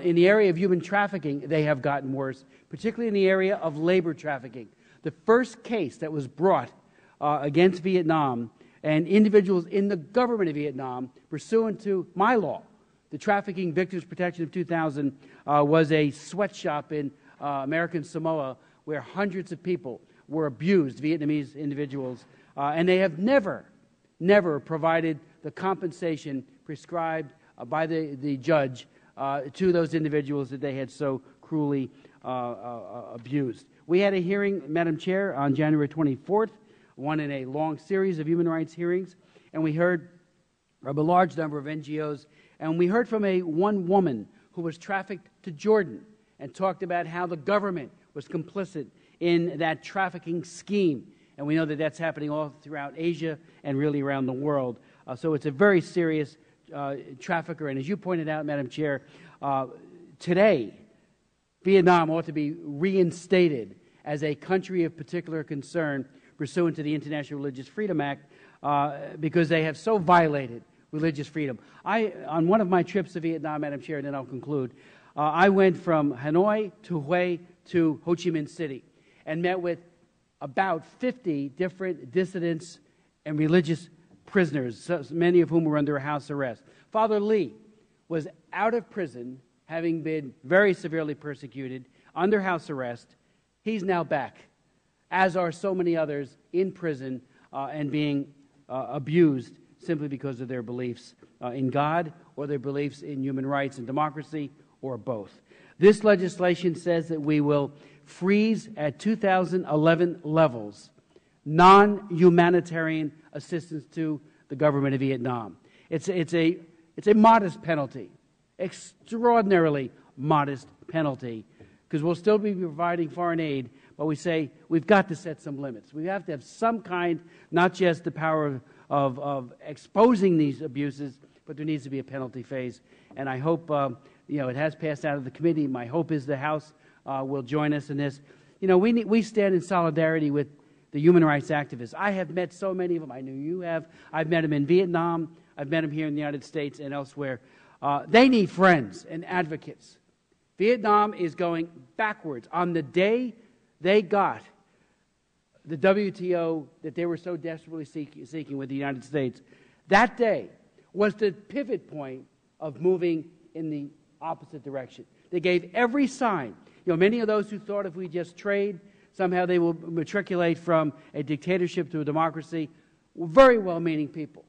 In the area of human trafficking, they have gotten worse, particularly in the area of labor trafficking. The first case that was brought against Vietnam and individuals in the government of Vietnam, pursuant to my law, the Trafficking Victims Protection of 2000, was a sweatshop in American Samoa where hundreds of people were abused, Vietnamese individuals, and they have never provided the compensation prescribed by the judge to those individuals that they had so cruelly abused. We had a hearing, Madam Chair, on January 24th, one in a long series of human rights hearings, and we heard from a large number of NGOs, and we heard from one woman who was trafficked to Jordan and talked about how the government was complicit in that trafficking scheme. And we know that that's happening all throughout Asia and really around the world. So it's a very serious trafficker. And as you pointed out, Madam Chair, today, Vietnam ought to be reinstated as a country of particular concern pursuant to the International Religious Freedom Act because they have so violated religious freedom. On one of my trips to Vietnam, Madam Chair, and then I'll conclude, I went from Hanoi to Hue to Ho Chi Minh City and met with about 50 different dissidents and religious prisoners, many of whom were under house arrest. Father Lee was out of prison, having been very severely persecuted, under house arrest. He's now back, as are so many others in prison and being abused simply because of their beliefs in God or their beliefs in human rights and democracy, or both. This legislation says that we will freeze at 2011 levels non-humanitarian assistance to the government of Vietnam. It's a modest penalty, extraordinarily modest penalty because we'll still be providing foreign aid, but we say we've got to set some limits. We have to have some kind, not just the power of exposing these abuses, but there needs to be a penalty phase. And I hope, it has passed out of the committee. My hope is the House will join us in this. We stand in solidarity with the human rights activists. I have met so many of them. I know you have. I've met them in Vietnam. I've met them here in the United States and elsewhere. They need friends and advocates. Vietnam is going backwards. On the day they got the WTO that they were so desperately seeking with the United States, that day was the pivot point of moving in the opposite direction. They gave every sign. Many of those who thought if we just trade, somehow they will matriculate from a dictatorship to a democracy, were very well-meaning people.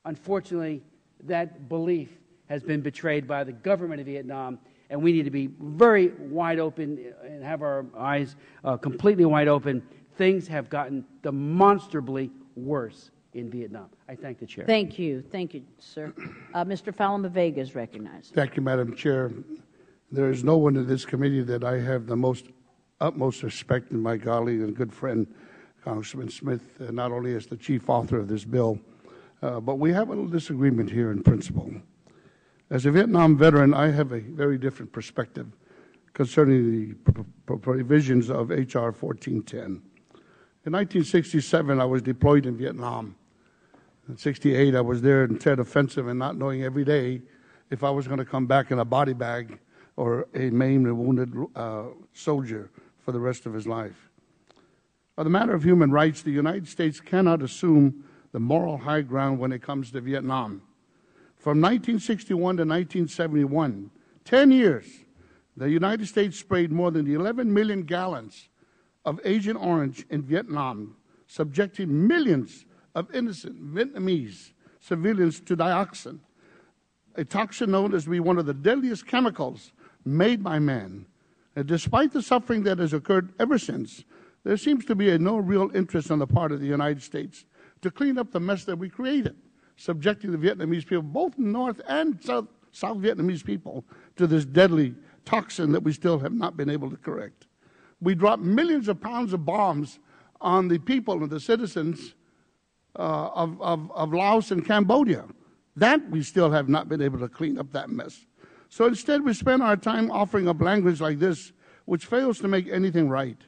Unfortunately, that belief has been betrayed by the government of Vietnam, and we need to be very wide open and have our eyes completely wide open. Things have gotten demonstrably worse in Vietnam. I thank the Chair. Thank you. Thank you, sir. Mr. Fallon-Bavega is recognized. Thank you, Madam Chair. There is no one in this committee that I have the utmost respect in my colleague and good friend, Congressman Smith, not only as the chief author of this bill, but we have a little disagreement here in principle. As a Vietnam veteran, I have a very different perspective concerning the provisions of H.R. 1410. In 1967, I was deployed in Vietnam. In 68, I was there in Tet Offensive and not knowing every day if I was going to come back in a body bag or a maimed and wounded soldier for the rest of his life. On the matter of human rights, the United States cannot assume the moral high ground when it comes to Vietnam. From 1961 to 1971, 10 years, the United States sprayed more than 11 million gallons of Agent Orange in Vietnam, subjecting millions of innocent Vietnamese civilians to dioxin, a toxin known as to be one of the deadliest chemicals made by man. And despite the suffering that has occurred ever since, there seems to be no real interest on the part of the United States to clean up the mess that we created, subjecting the Vietnamese people, both North and South Vietnamese people, to this deadly toxin that we still have not been able to correct. We dropped millions of pounds of bombs on the people and the citizens of Laos and Cambodia. That we still have not been able to clean up that mess. So instead, we spend our time offering up language like this, which fails to make anything right.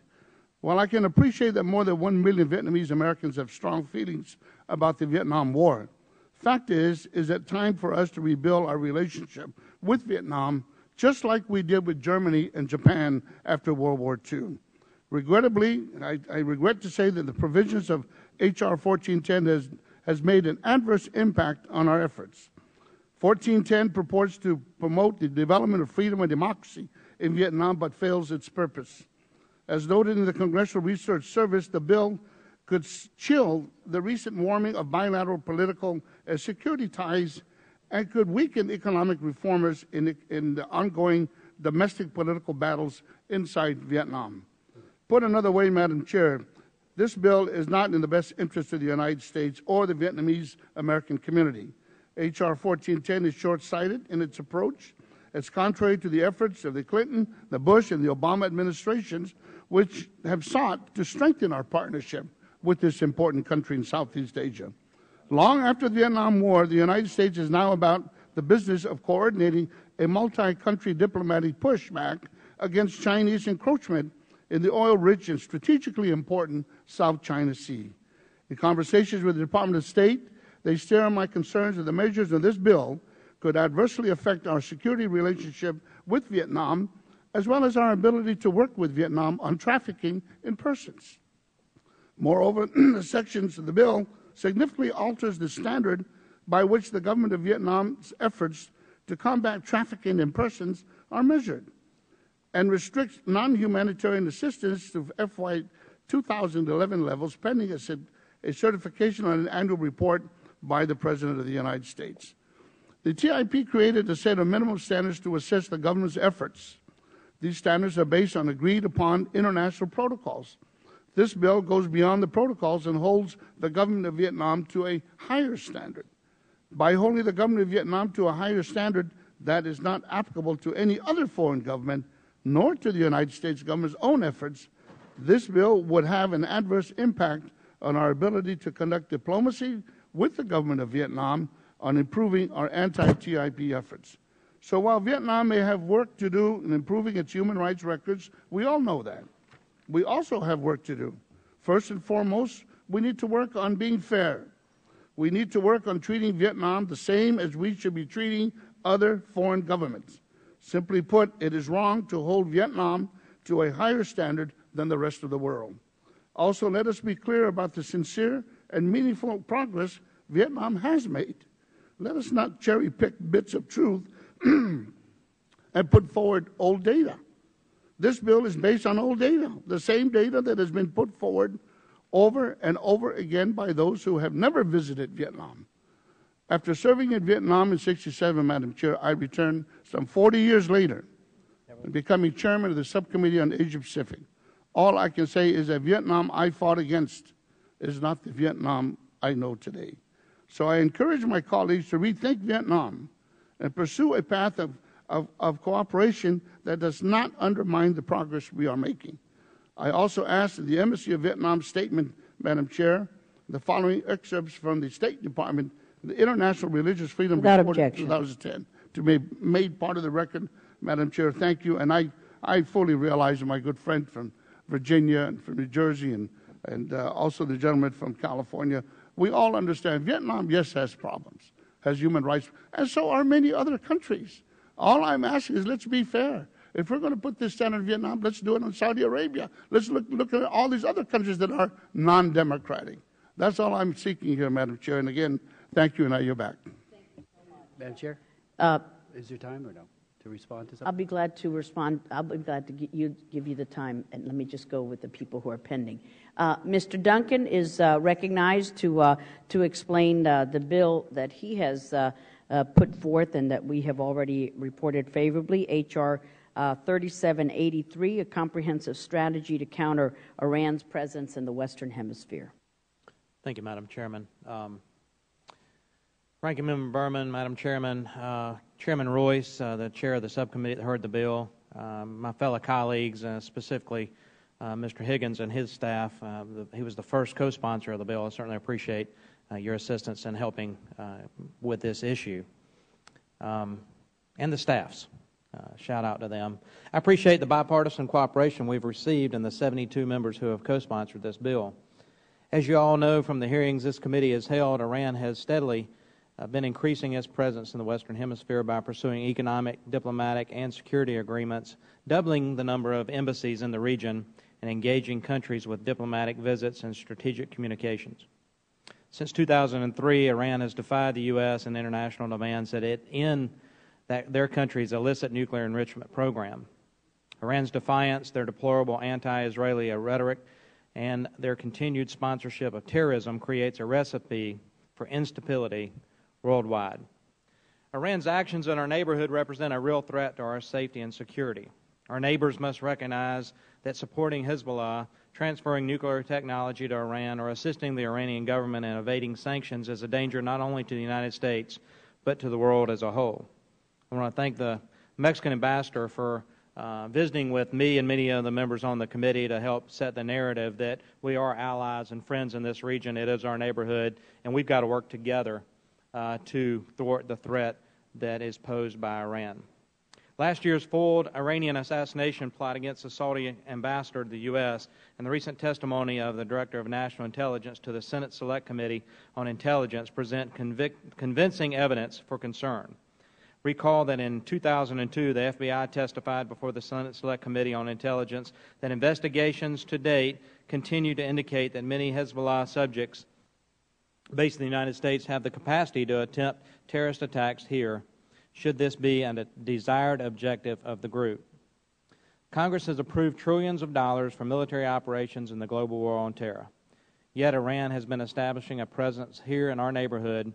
While I can appreciate that more than 1 million Vietnamese Americans have strong feelings about the Vietnam War, fact is that time for us to rebuild our relationship with Vietnam, just like we did with Germany and Japan after World War II. Regrettably, I regret to say that the provisions of H.R. 1410 has made an adverse impact on our efforts. 1410 purports to promote the development of freedom and democracy in Vietnam, but fails its purpose. As noted in the Congressional Research Service, the bill could chill the recent warming of bilateral political and security ties and could weaken economic reformers in the ongoing domestic political battles inside Vietnam. Put another way, Madam Chair, this bill is not in the best interest of the United States or the Vietnamese American community. H.R. 1410 is short-sighted in its approach. It's contrary to the efforts of the Clinton, the Bush, and the Obama administrations, which have sought to strengthen our partnership with this important country in Southeast Asia. Long after the Vietnam War, the United States is now about the business of coordinating a multi-country diplomatic pushback against Chinese encroachment in the oil-rich and strategically important South China Sea. In conversations with the Department of State, they share my concerns that the measures of this bill could adversely affect our security relationship with Vietnam, as well as our ability to work with Vietnam on trafficking in persons. Moreover, the sections of the bill significantly alters the standard by which the government of Vietnam's efforts to combat trafficking in persons are measured, and restricts non-humanitarian assistance to FY 2011 levels pending a certification on an annual report by the President of the United States. The TIP created a set of minimum standards to assess the government's efforts. These standards are based on agreed-upon international protocols. This bill goes beyond the protocols and holds the government of Vietnam to a higher standard. By holding the government of Vietnam to a higher standard that is not applicable to any other foreign government, nor to the United States government's own efforts, this bill would have an adverse impact on our ability to conduct diplomacy with the government of Vietnam on improving our anti-TIP efforts. So while Vietnam may have work to do in improving its human rights records, we all know that. We also have work to do. First and foremost, we need to work on being fair. We need to work on treating Vietnam the same as we should be treating other foreign governments. Simply put, it is wrong to hold Vietnam to a higher standard than the rest of the world. Also, let us be clear about the sincere and meaningful progress Vietnam has made. Let us not cherry-pick bits of truth and put forward old data. This bill is based on old data, the same data that has been put forward over and over again by those who have never visited Vietnam. After serving in Vietnam in '67, Madam Chair, I returned some 40 years later and becoming chairman of the Subcommittee on Asia Pacific. All I can say is that Vietnam I fought against is not the Vietnam I know today. So I encourage my colleagues to rethink Vietnam and pursue a path of cooperation that does not undermine the progress we are making. I also ask that the Embassy of Vietnam's statement, Madam Chair, the following excerpts from the State Department, the International Religious Freedom Report of 2010, to be made part of the record. Madam Chair, thank you. And I fully realize that my good friend from Virginia and from New Jersey and also the gentleman from California, we all understand Vietnam, yes, has problems, has human rights, and so are many other countries. All I'm asking is let's be fair. If we're going to put this standard in Vietnam, let's do it in Saudi Arabia. Let's look at all these other countries that are non-democratic. That's all I'm seeking here, Madam Chair. And again, thank you, and I yield back. Madam Chair, is there time or no to respond to something? I'll be glad to respond. I'll be glad to give you the time, and let me just go with the people who are pending. Mr. Duncan is recognized to explain the bill that he has put forth and that we have already reported favorably, H.R. 3783, a comprehensive strategy to counter Iran's presence in the Western Hemisphere. Thank you, Madam Chairman. Ranking Member Berman, Madam Chairman, Chairman Royce, the chair of the subcommittee that heard the bill, my fellow colleagues, specifically Mr. Higgins and his staff. He was the first co-sponsor of the bill. I certainly appreciate your assistance in helping with this issue. And the staffs. Shout out to them. I appreciate the bipartisan cooperation we've received and the 72 members who have co-sponsored this bill. As you all know from the hearings this committee has held, Iran has steadily been increasing its presence in the Western Hemisphere by pursuing economic, diplomatic, and security agreements, doubling the number of embassies in the region, and engaging countries with diplomatic visits and strategic communications. Since 2003, Iran has defied the U.S. and international demands that it end their country's illicit nuclear enrichment program. Iran's defiance, their deplorable anti-Israeli rhetoric, and their continued sponsorship of terrorism creates a recipe for instability worldwide. Iran's actions in our neighborhood represent a real threat to our safety and security. Our neighbors must recognize that supporting Hezbollah, transferring nuclear technology to Iran, or assisting the Iranian government in evading sanctions is a danger not only to the United States, but to the world as a whole. I want to thank the Mexican ambassador for visiting with me and many of the members on the committee to help set the narrative that we are allies and friends in this region. It is our neighborhood, and we've got to work together to thwart the threat that is posed by Iran. Last year's foiled Iranian assassination plot against the Saudi ambassador to the U.S. and the recent testimony of the Director of National Intelligence to the Senate Select Committee on Intelligence present convincing evidence for concern. Recall that in 2002, the FBI testified before the Senate Select Committee on Intelligence that investigations to date continue to indicate that many Hezbollah subjects based in the United States have the capacity to attempt terrorist attacks here, should this be a desired objective of the group. Congress has approved trillions of dollars for military operations in the global war on terror. Yet Iran has been establishing a presence here in our neighborhood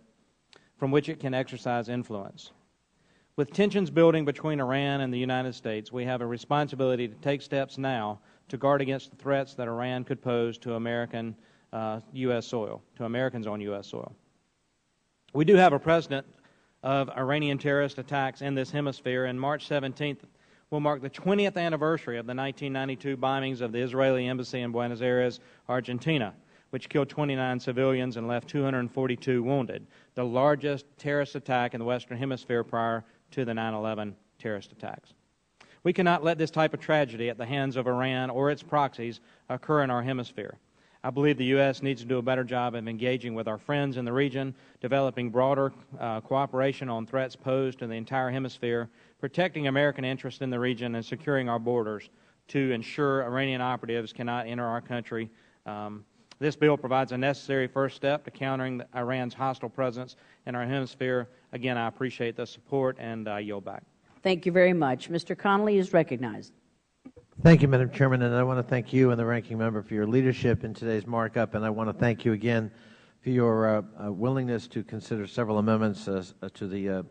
from which it can exercise influence. With tensions building between Iran and the United States, we have a responsibility to take steps now to guard against the threats that Iran could pose to U.S. soil, to Americans on U.S. soil. We do have a precedent of Iranian terrorist attacks in this hemisphere. On March 17th, will mark the 20th anniversary of the 1992 bombings of the Israeli embassy in Buenos Aires, Argentina, which killed 29 civilians and left 242 wounded, the largest terrorist attack in the Western Hemisphere prior to the 9/11 terrorist attacks. We cannot let this type of tragedy at the hands of Iran or its proxies occur in our hemisphere. I believe the U.S. needs to do a better job of engaging with our friends in the region, developing broader cooperation on threats posed to the entire hemisphere, protecting American interests in the region, and securing our borders to ensure Iranian operatives cannot enter our country. This bill provides a necessary first step to countering Iran's hostile presence in our hemisphere. Again, I appreciate the support, and I yield back. Thank you very much. Mr. Connolly is recognized. Thank you, Madam Chairman, and I want to thank you and the Ranking Member for your leadership in today's markup, and I want to thank you again for your willingness to consider several amendments to the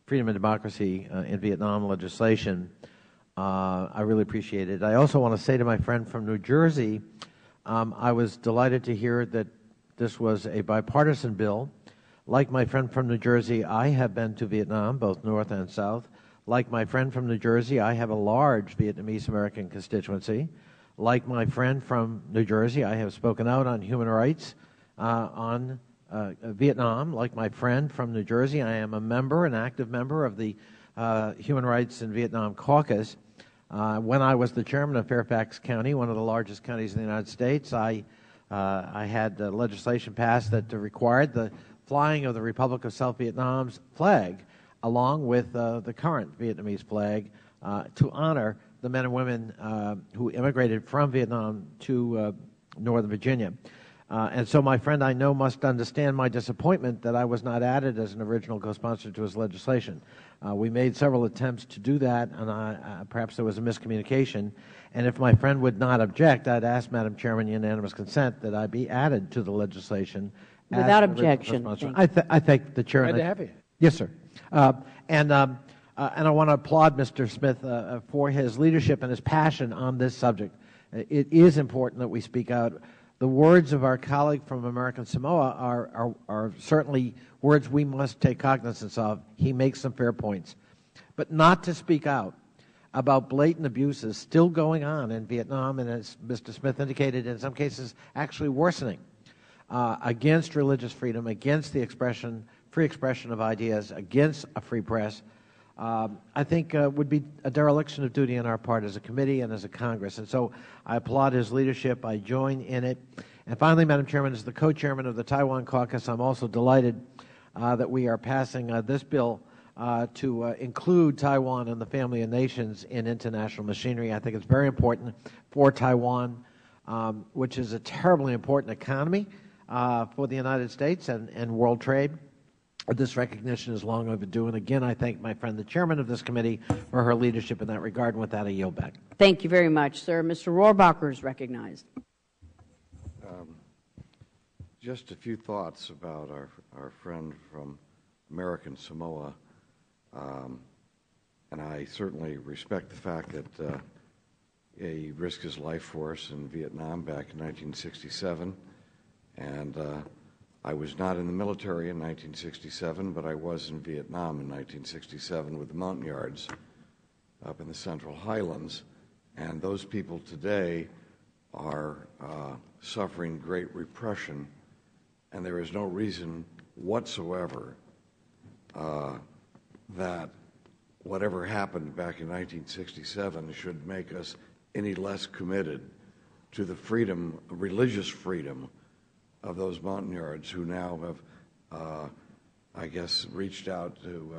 Freedom and Democracy in Vietnam legislation. I really appreciate it. I also want to say to my friend from New Jersey, I was delighted to hear that this was a bipartisan bill. Like my friend from New Jersey, I have been to Vietnam, both North and South. Like my friend from New Jersey, I have a large Vietnamese American constituency. Like my friend from New Jersey, I have spoken out on human rights on Vietnam. Like my friend from New Jersey, I am a member, an active member of the Human Rights in Vietnam Caucus. When I was the chairman of Fairfax County, one of the largest counties in the United States, I had legislation passed that required the flying of the Republic of South Vietnam's flag along with the current Vietnamese flag to honor the men and women who immigrated from Vietnam to Northern Virginia. And so my friend, I know, must understand my disappointment that I was not added as an original co-sponsor to his legislation. We made several attempts to do that, and perhaps there was a miscommunication. And if my friend would not object, I'd ask, Madam Chairman, unanimous consent that I be added to the legislation. Without objection. I thank the Chair. Glad to have you. Yes, sir. And I want to applaud Mr. Smith for his leadership and his passion on this subject. It is important that we speak out. The words of our colleague from American Samoa are certainly words we must take cognizance of. He makes some fair points. But not to speak out about blatant abuses still going on in Vietnam, and as Mr. Smith indicated, in some cases actually worsening, against religious freedom, against the free expression of ideas, against a free press, I think would be a dereliction of duty on our part as a committee and as a Congress. And so I applaud his leadership. I join in it. And finally, Madam Chairman, as the co-chairman of the Taiwan caucus, I'm also delighted that we are passing this bill to include Taiwan and the family of nations in international machinery. I think it's very important for Taiwan, which is a terribly important economy for the United States and world trade. This recognition is long overdue, and again, I thank my friend, the chairman of this committee, for her leadership in that regard, and with that, I yield back. Thank you very much, sir. Mr. Rohrbacher is recognized. Just a few thoughts about our friend from American Samoa, and I certainly respect the fact that he risked his life for us in Vietnam back in 1967, and I was not in the military in 1967, but I was in Vietnam in 1967 with the Montagnards up in the Central Highlands. And those people today are suffering great repression, and there is no reason whatsoever that whatever happened back in 1967 should make us any less committed to the freedom, religious freedom, of those Montagnards who now have, I guess, reached out to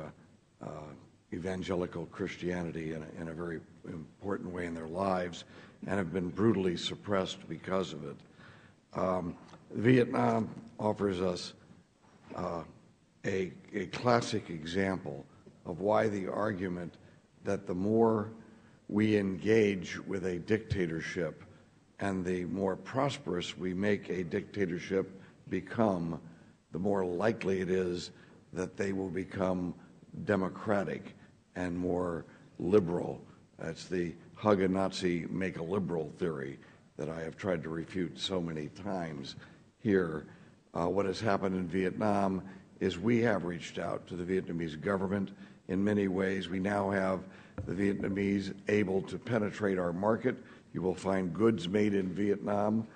evangelical Christianity in a very important way in their lives and have been brutally suppressed because of it. Vietnam offers us a classic example of why the argument that the more we engage with a dictatorship and the more prosperous we make a dictatorship become, the more likely it is that they will become democratic and more liberal. That's the hug a Nazi, make a liberal theory that I have tried to refute so many times here. What has happened in Vietnam is we have reached out to the Vietnamese government in many ways. We now have the Vietnamese able to penetrate our market. You will find goods made in Vietnam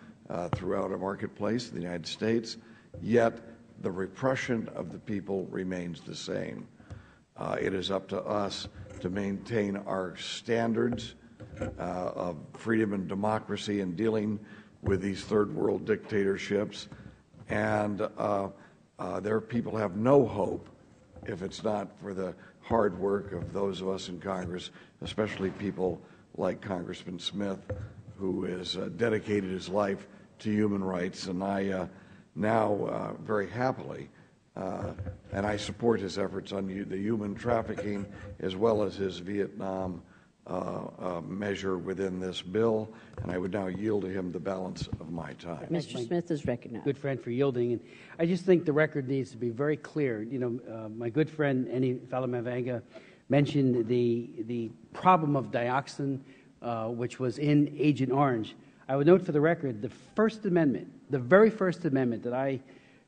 throughout a marketplace in the United States, yet the repression of the people remains the same. It is up to us to maintain our standards of freedom and democracy in dealing with these third world dictatorships, and their people have no hope if it's not for the hard work of those of us in Congress, especially people like Congressman Smith, who has dedicated his life to human rights, and I now very happily, and I support his efforts on the human trafficking as well as his Vietnam measure within this bill, and I would now yield to him the balance of my time. Mr. Smith is recognized. Good friend for yielding. And I just think the record needs to be very clear. You know, my good friend, Eni Falamavanga, mentioned the problem of dioxin, which was in Agent Orange. I would note for the record, the First Amendment, the very first amendment that I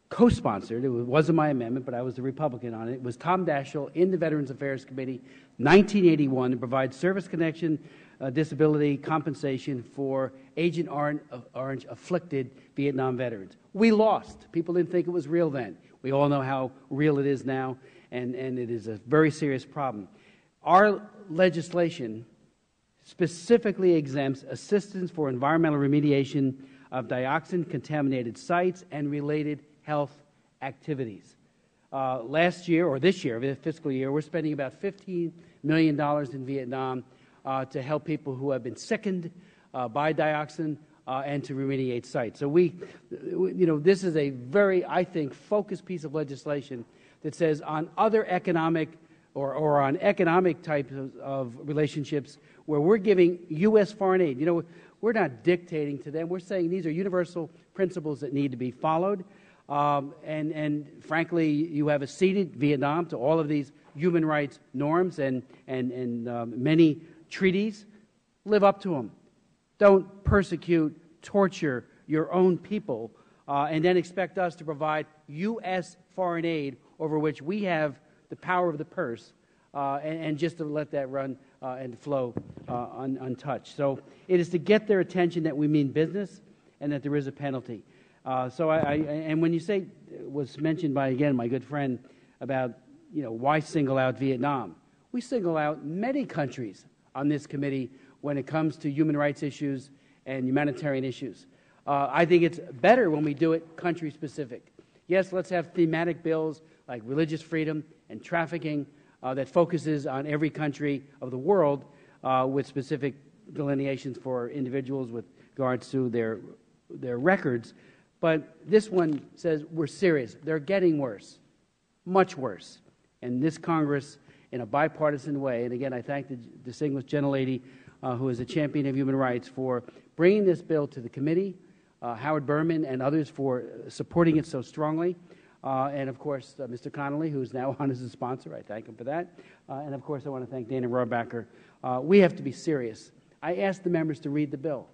co-sponsored, it wasn't my amendment, but I was the Republican on it, was Tom Daschle in the Veterans Affairs Committee, 1981, to provide service connection disability compensation for Agent Orange afflicted Vietnam veterans. We lost. People didn't think it was real then. We all know how real it is now, and it is a very serious problem. Our legislation specifically exempts assistance for environmental remediation of dioxin-contaminated sites and related health activities. Last year, or this year, the fiscal year, we're spending about $15 million in Vietnam to help people who have been sickened by dioxin and to remediate sites. So this is a very, I think, focused piece of legislation that says on other economic or on economic types of relationships where we're giving U.S. foreign aid. You know, we're not dictating to them. We're saying these are universal principles that need to be followed. And frankly, you have acceded, Vietnam, to all of these human rights norms and many treaties. Live up to them. Don't persecute, torture your own people, and then expect us to provide U.S. foreign aid over which we have the power of the purse, and just to let that run and flow untouched. So it is to get their attention that we mean business and that there is a penalty. And when you say, was mentioned by, again, my good friend about, you know, why single out Vietnam? We single out many countries on this committee when it comes to human rights issues and humanitarian issues. I think it's better when we do it country-specific. Yes, let's have thematic bills like religious freedom and trafficking that focuses on every country of the world with specific delineations for individuals with regards to their records. But this one says we're serious. They're getting worse, much worse. And this Congress, in a bipartisan way, and again, I thank the distinguished gentlelady who is a champion of human rights for bringing this bill to the committee, Howard Berman and others for supporting it so strongly, and of course, Mr. Connolly, who is now on as a sponsor. I thank him for that. And of course, I want to thank Dana Rohrabacher. We have to be serious. I asked the members to read the bill.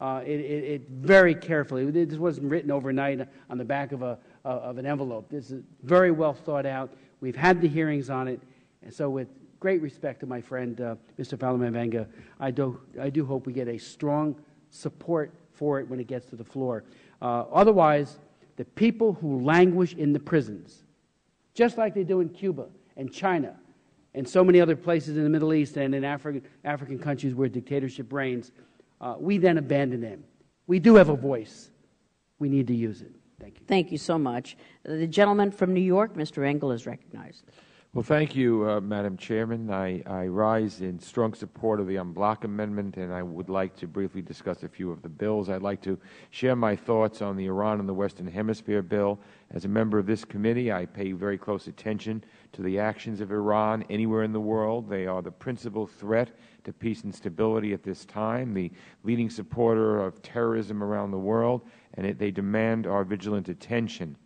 It very carefully. This wasn't written overnight on the back of an envelope. This is very well thought out. We've had the hearings on it, and so with great respect to my friend Mr. Falamavanga, I do hope we get a strong support for it when it gets to the floor. Otherwise, the people who languish in the prisons, just like they do in Cuba and China and so many other places in the Middle East and in African countries where dictatorship reigns, we then abandon them. We do have a voice. We need to use it. Thank you. Thank you so much. The gentleman from New York, Mr. Engel, is recognized. Well, thank you, Madam Chairman. I rise in strong support of the en bloc amendment, and I would like to briefly discuss a few of the bills. I'd like to share my thoughts on the Iran and the Western Hemisphere bill. As a member of this committee, I pay very close attention to the actions of Iran anywhere in the world. They are the principal threat to peace and stability at this time, the leading supporter of terrorism around the world, and they demand our vigilant attention.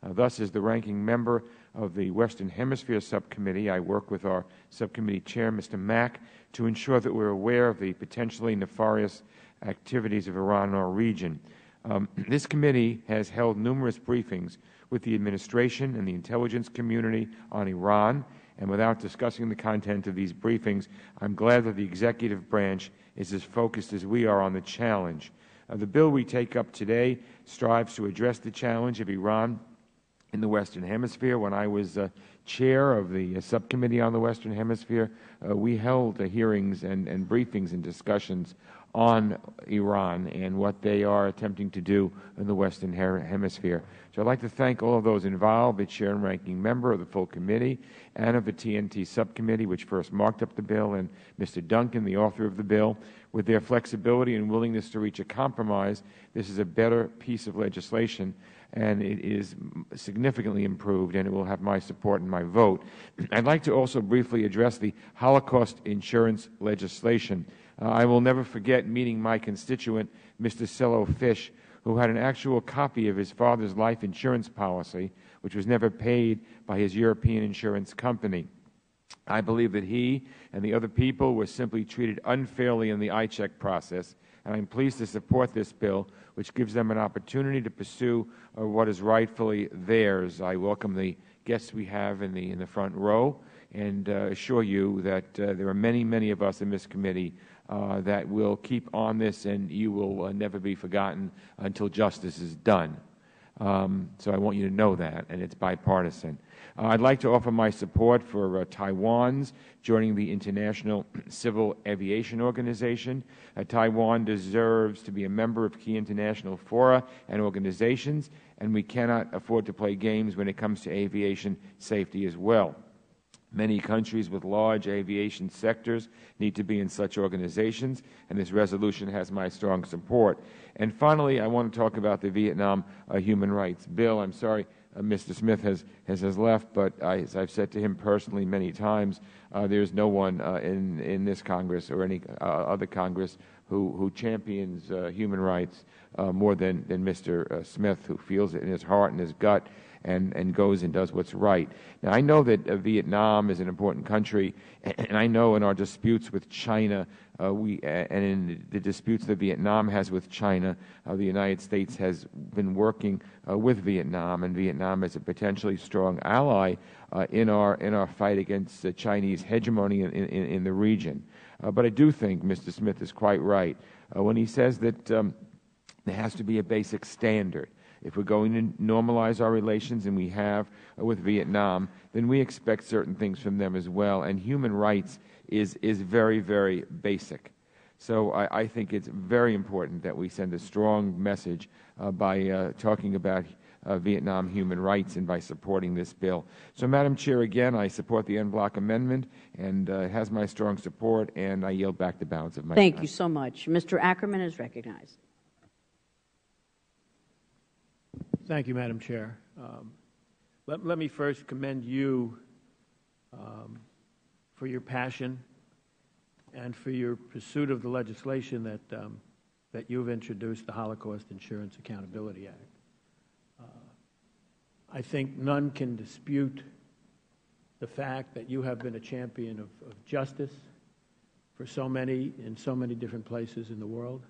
Thus, as the ranking member of the Western Hemisphere Subcommittee, I work with our subcommittee chair, Mr. Mack, to ensure that we're aware of the potentially nefarious activities of Iran in our region. This committee has held numerous briefings with the administration and the intelligence community on Iran, And without discussing the content of these briefings, I'm glad that the executive branch is as focused as we are on the challenge. The bill we take up today strives to address the challenge of Iran in the Western Hemisphere. When I was chair of the subcommittee on the Western Hemisphere, we held hearings and briefings and discussions on Iran and what they are attempting to do in the Western Hemisphere. So I'd like to thank all of those involved, the chair and ranking member of the full committee and of the TNT subcommittee, which first marked up the bill, and Mr. Duncan, the author of the bill. With their flexibility and willingness to reach a compromise, this is a better piece of legislation, and it is significantly improved, and it will have my support and my vote. I'd like to also briefly address the Holocaust insurance legislation. I will never forget meeting my constituent, Mr. Cello Fish, who had an actual copy of his father's life insurance policy, which was never paid by his European insurance company. I believe that he and the other people were simply treated unfairly in the I-check process, and I'm pleased to support this bill, which gives them an opportunity to pursue what is rightfully theirs. I welcome the guests we have in the front row and assure you that there are many, many of us in this committee that will keep on this, and you will never be forgotten until justice is done. So I want you to know that, and it's bipartisan. I'd like to offer my support for Taiwan's joining the International Civil Aviation Organization. Taiwan deserves to be a member of key international fora and organizations, and we cannot afford to play games when it comes to aviation safety as well. Many countries with large aviation sectors need to be in such organizations, and this resolution has my strong support. And finally, I want to talk about the Vietnam human rights bill. I'm sorry Mr. Smith has left, but as I've said to him personally many times, there's no one in this Congress or any other Congress who champions human rights more than Mr. Smith, who feels it in his heart and his gut and goes and does what's right. Now, I know that Vietnam is an important country, and I know in our disputes with China, and in the disputes that Vietnam has with China, the United States has been working with Vietnam, and Vietnam is a potentially strong ally in our fight against the Chinese hegemony in the region. But I do think Mr. Smith is quite right when he says that there has to be a basic standard. If we're going to normalize our relations, and we have with Vietnam, then we expect certain things from them as well, and human rights is very, very basic. So I think it's very important that we send a strong message by talking about Vietnam human rights and by supporting this bill. So, Madam Chair, again, I support the en bloc amendment, and it has my strong support, and I yield back the balance of my time. Thank you so much. Mr. Ackerman is recognized. Thank you, Madam Chair. Let me first commend you for your passion and for your pursuit of the legislation that you've introduced, the Holocaust Insurance Accountability Act. I think none can dispute the fact that you have been a champion of justice for so many, in so many different places in the world,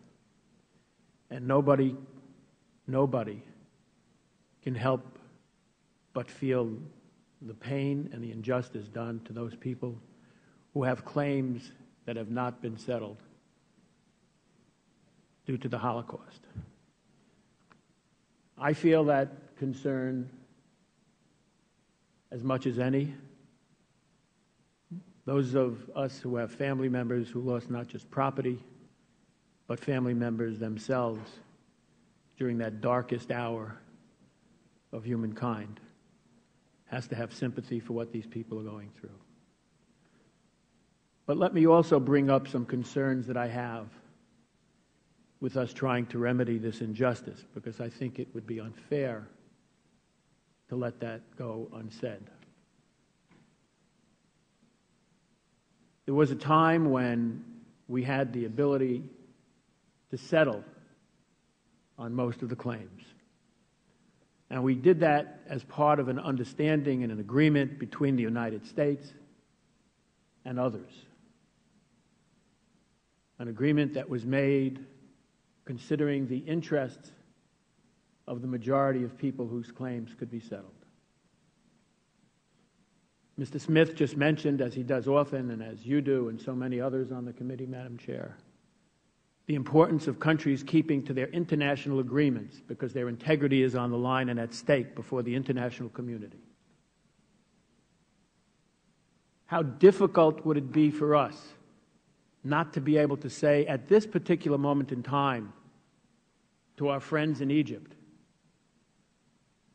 and nobody can help but feel the pain and the injustice done to those people who have claims that have not been settled due to the Holocaust. I feel that concern as much as any. Those of us who have family members who lost not just property, but family members themselves during that darkest hour of humankind has to have sympathy for what these people are going through. But let me also bring up some concerns that I have with us trying to remedy this injustice, because I think it would be unfair to let that go unsaid. There was a time when we had the ability to settle on most of the claims. And we did that as part of an understanding and an agreement between the United States and others. An agreement that was made considering the interests of the majority of people whose claims could be settled. Mr. Smith just mentioned, as he does often and as you do and so many others on the committee, Madam Chair, the importance of countries keeping to their international agreements because their integrity is on the line and at stake before the international community. How difficult would it be for us not to be able to say at this particular moment in time to our friends in Egypt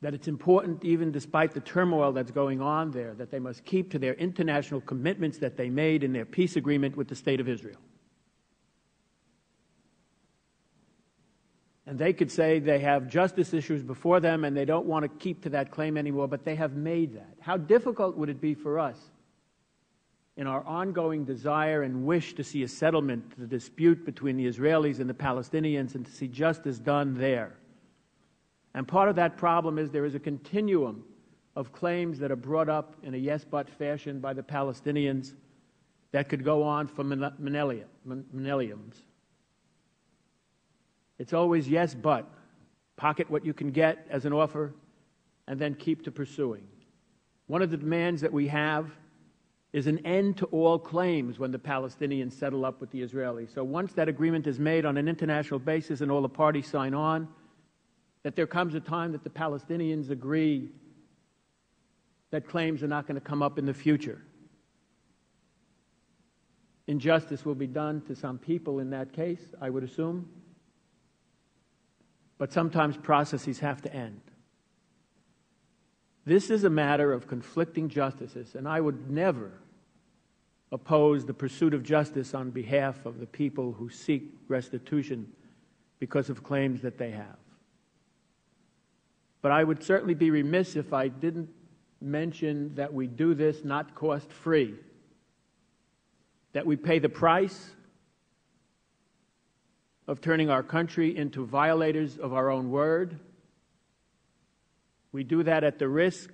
that it's important, even despite the turmoil that's going on there, that they must keep to their international commitments that they made in their peace agreement with the State of Israel. And they could say they have justice issues before them and they don't want to keep to that claim anymore, but they have made that. How difficult would it be for us in our ongoing desire and wish to see a settlement to the dispute between the Israelis and the Palestinians and to see justice done there? And part of that problem is there is a continuum of claims that are brought up in a yes-but fashion by the Palestinians that could go on for millenniums. It's always yes, but. Pocket what you can get as an offer and then keep to pursuing. One of the demands that we have is an end to all claims when the Palestinians settle up with the Israelis. So once that agreement is made on an international basis and all the parties sign on, that there comes a time that the Palestinians agree that claims are not going to come up in the future. Injustice will be done to some people in that case, I would assume. But sometimes processes have to end. This is a matter of conflicting justices, and I would never oppose the pursuit of justice on behalf of the people who seek restitution because of claims that they have. But I would certainly be remiss if I didn't mention that we do this not cost-free, that we pay the price of turning our country into violators of our own word. We do that at the risk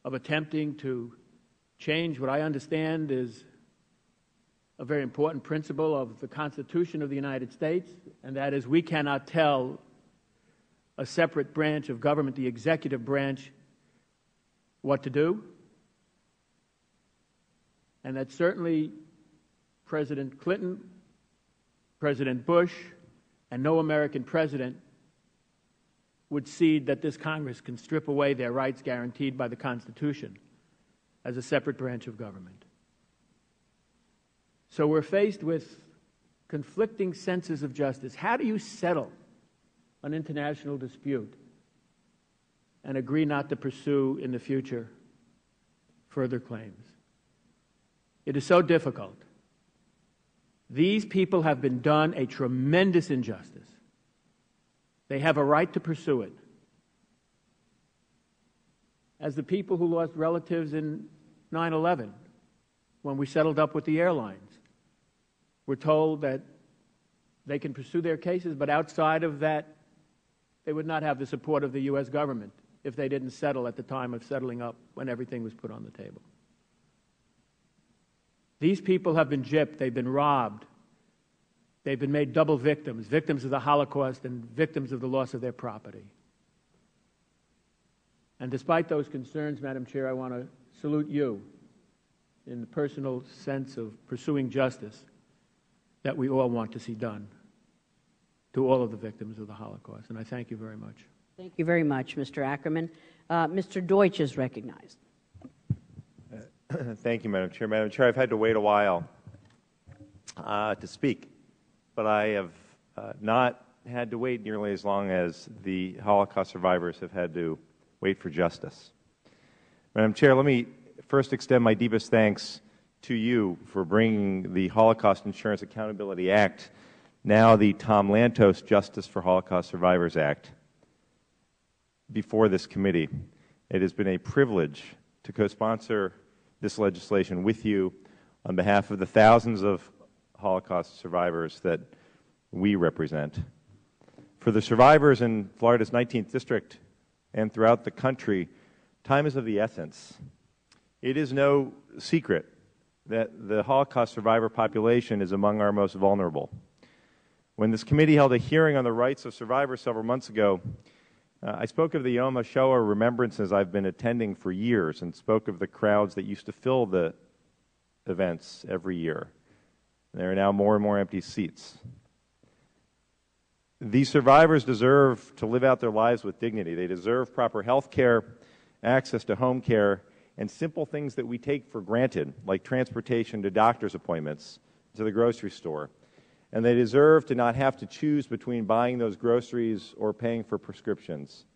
of attempting to change what I understand is a very important principle of the Constitution of the United States, and that is we cannot tell a separate branch of government, the executive branch, what to do. And that certainly President Clinton, President Bush, and no American president would cede that this Congress can strip away their rights guaranteed by the Constitution as a separate branch of government. So we're faced with conflicting senses of justice. How do you settle an international dispute and agree not to pursue in the future further claims? It is so difficult. These people have been done a tremendous injustice. They have a right to pursue it. As the people who lost relatives in 9/11, when we settled up with the airlines, were told that they can pursue their cases, but outside of that, they would not have the support of the U.S. government if they didn't settle at the time of settling up when everything was put on the table. These people have been gypped, they've been robbed, they've been made double victims, victims of the Holocaust and victims of the loss of their property. And despite those concerns, Madam Chair, I want to salute you in the personal sense of pursuing justice that we all want to see done to all of the victims of the Holocaust. And I thank you very much. Thank you very much, Mr. Ackerman. Mr. Deutsch is recognized. Thank you, Madam Chair. Madam Chair, I've had to wait a while to speak, but I have not had to wait nearly as long as the Holocaust survivors have had to wait for justice. Madam Chair, let me first extend my deepest thanks to you for bringing the Holocaust Insurance Accountability Act, now the Tom Lantos Justice for Holocaust Survivors Act, before this committee. It has been a privilege to co-sponsor this legislation with you on behalf of the thousands of Holocaust survivors that we represent. For the survivors in Florida's 19th District and throughout the country, time is of the essence. It is no secret that the Holocaust survivor population is among our most vulnerable. When this committee held a hearing on the rights of survivors several months ago, I spoke of the Yom HaShoah remembrances I've been attending for years and spoke of the crowds that used to fill the events every year. There are now more and more empty seats. These survivors deserve to live out their lives with dignity. They deserve proper health care, access to home care, and simple things that we take for granted, like transportation to doctor's appointments, to the grocery store. And they deserve to not have to choose between buying those groceries or paying for prescriptions.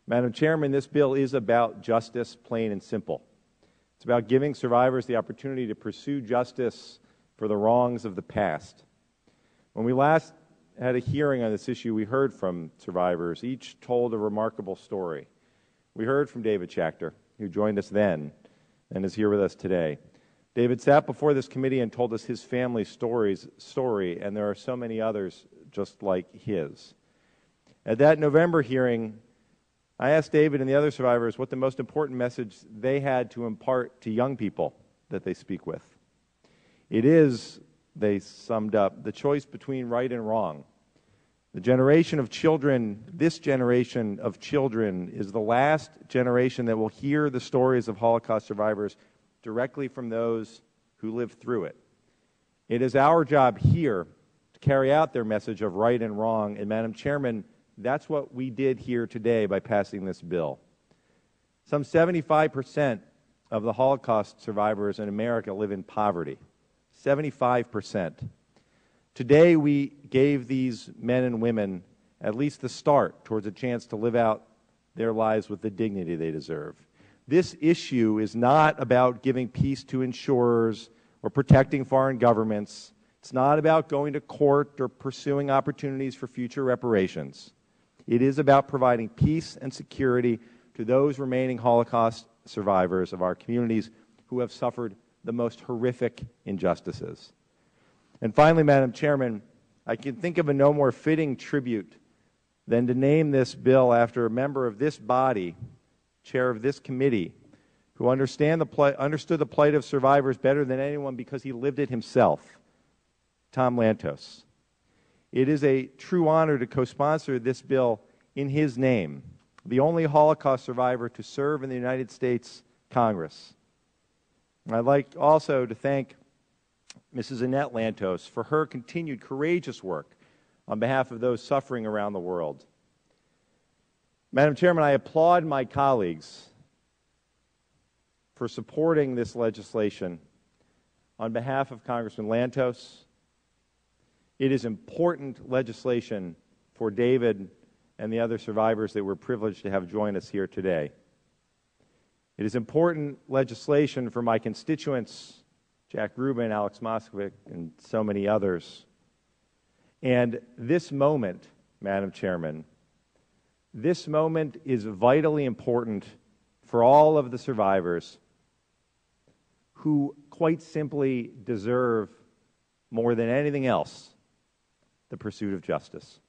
Madam Chairman, this bill is about justice, plain and simple. It's about giving survivors the opportunity to pursue justice for the wrongs of the past. When we last had a hearing on this issue, we heard from survivors. Each told a remarkable story. We heard from David Schachter, who joined us then and is here with us today. David sat before this committee and told us his family's story, and there are so many others just like his. At that November hearing, I asked David and the other survivors what the most important message they had to impart to young people that they speak with. It is, they summed up, the choice between right and wrong. The generation of children, this generation of children, is the last generation that will hear the stories of Holocaust survivors directly from those who lived through it. It is our job here to carry out their message of right and wrong, and Madam Chairman, that's what we did here today by passing this bill. Some 75% of the Holocaust survivors in America live in poverty. 75%. Today, we gave these men and women at least the start towards a chance to live out their lives with the dignity they deserve. This issue is not about giving peace to insurers or protecting foreign governments. It's not about going to court or pursuing opportunities for future reparations. It is about providing peace and security to those remaining Holocaust survivors of our communities who have suffered the most horrific injustices. And finally, Madam Chairman, I can think of a no more fitting tribute than to name this bill after a member of this body, chair of this committee, who understood the plight of survivors better than anyone because he lived it himself, Tom Lantos. It is a true honor to co-sponsor this bill in his name, the only Holocaust survivor to serve in the United States Congress. I'd like also to thank Mrs. Annette Lantos for her continued courageous work on behalf of those suffering around the world. Madam Chairman, I applaud my colleagues for supporting this legislation on behalf of Congressman Lantos. It is important legislation for David and the other survivors that we're privileged to have join us here today. It is important legislation for my constituents, Jack Rubin, Alex Moskowitz, and so many others. And this moment, Madam Chairman, this moment is vitally important for all of the survivors who quite simply deserve, more than anything else, the pursuit of justice.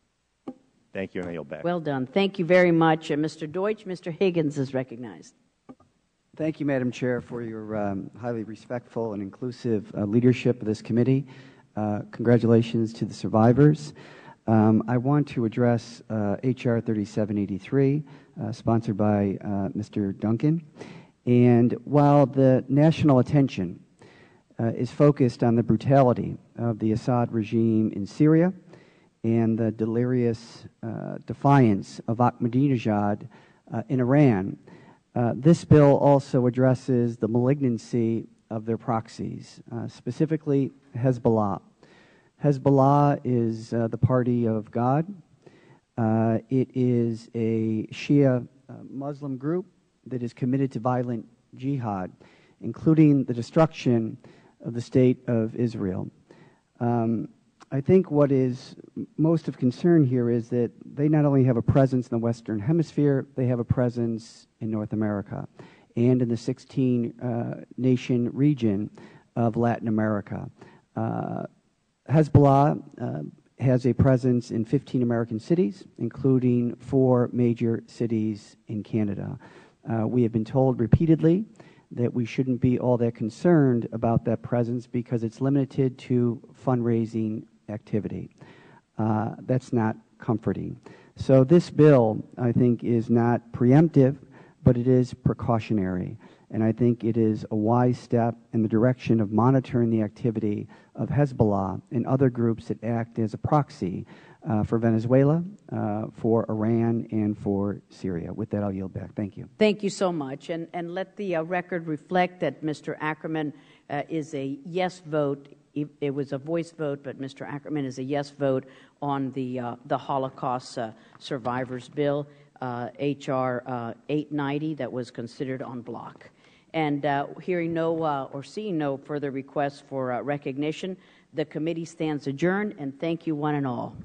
Thank you, and I yield back. Well done. Thank you very much. Mr. Deutsch, Mr. Higgins is recognized. Thank you, Madam Chair, for your highly respectful and inclusive leadership of this committee. Congratulations to the survivors. I want to address H.R. 3783, sponsored by Mr. Duncan. And while the national attention is focused on the brutality of the Assad regime in Syria and the delirious defiance of Ahmadinejad in Iran, this bill also addresses the malignancy of their proxies, specifically Hezbollah. Hezbollah is the party of God. It is a Shia Muslim group that is committed to violent jihad, including the destruction of the State of Israel. I think what is most of concern here is that they not only have a presence in the Western Hemisphere, they have a presence in North America and in the 16-nation region of Latin America. Hezbollah has a presence in 15 American cities, including 4 major cities in Canada. We have been told repeatedly that we shouldn't be all that concerned about that presence because it's limited to fundraising activity. That's not comforting. So this bill, I think, is not preemptive, but it is precautionary. And I think it is a wise step in the direction of monitoring the activity of Hezbollah and other groups that act as a proxy for Venezuela, for Iran, and for Syria. With that, I'll yield back. Thank you. Thank you so much. And let the record reflect that Mr. Ackerman is a yes vote. It was a voice vote, but Mr. Ackerman is a yes vote on the Holocaust Survivors Bill, H.R. 890, that was considered en bloc. And hearing no or seeing no further requests for recognition, the committee stands adjourned, and thank you one and all.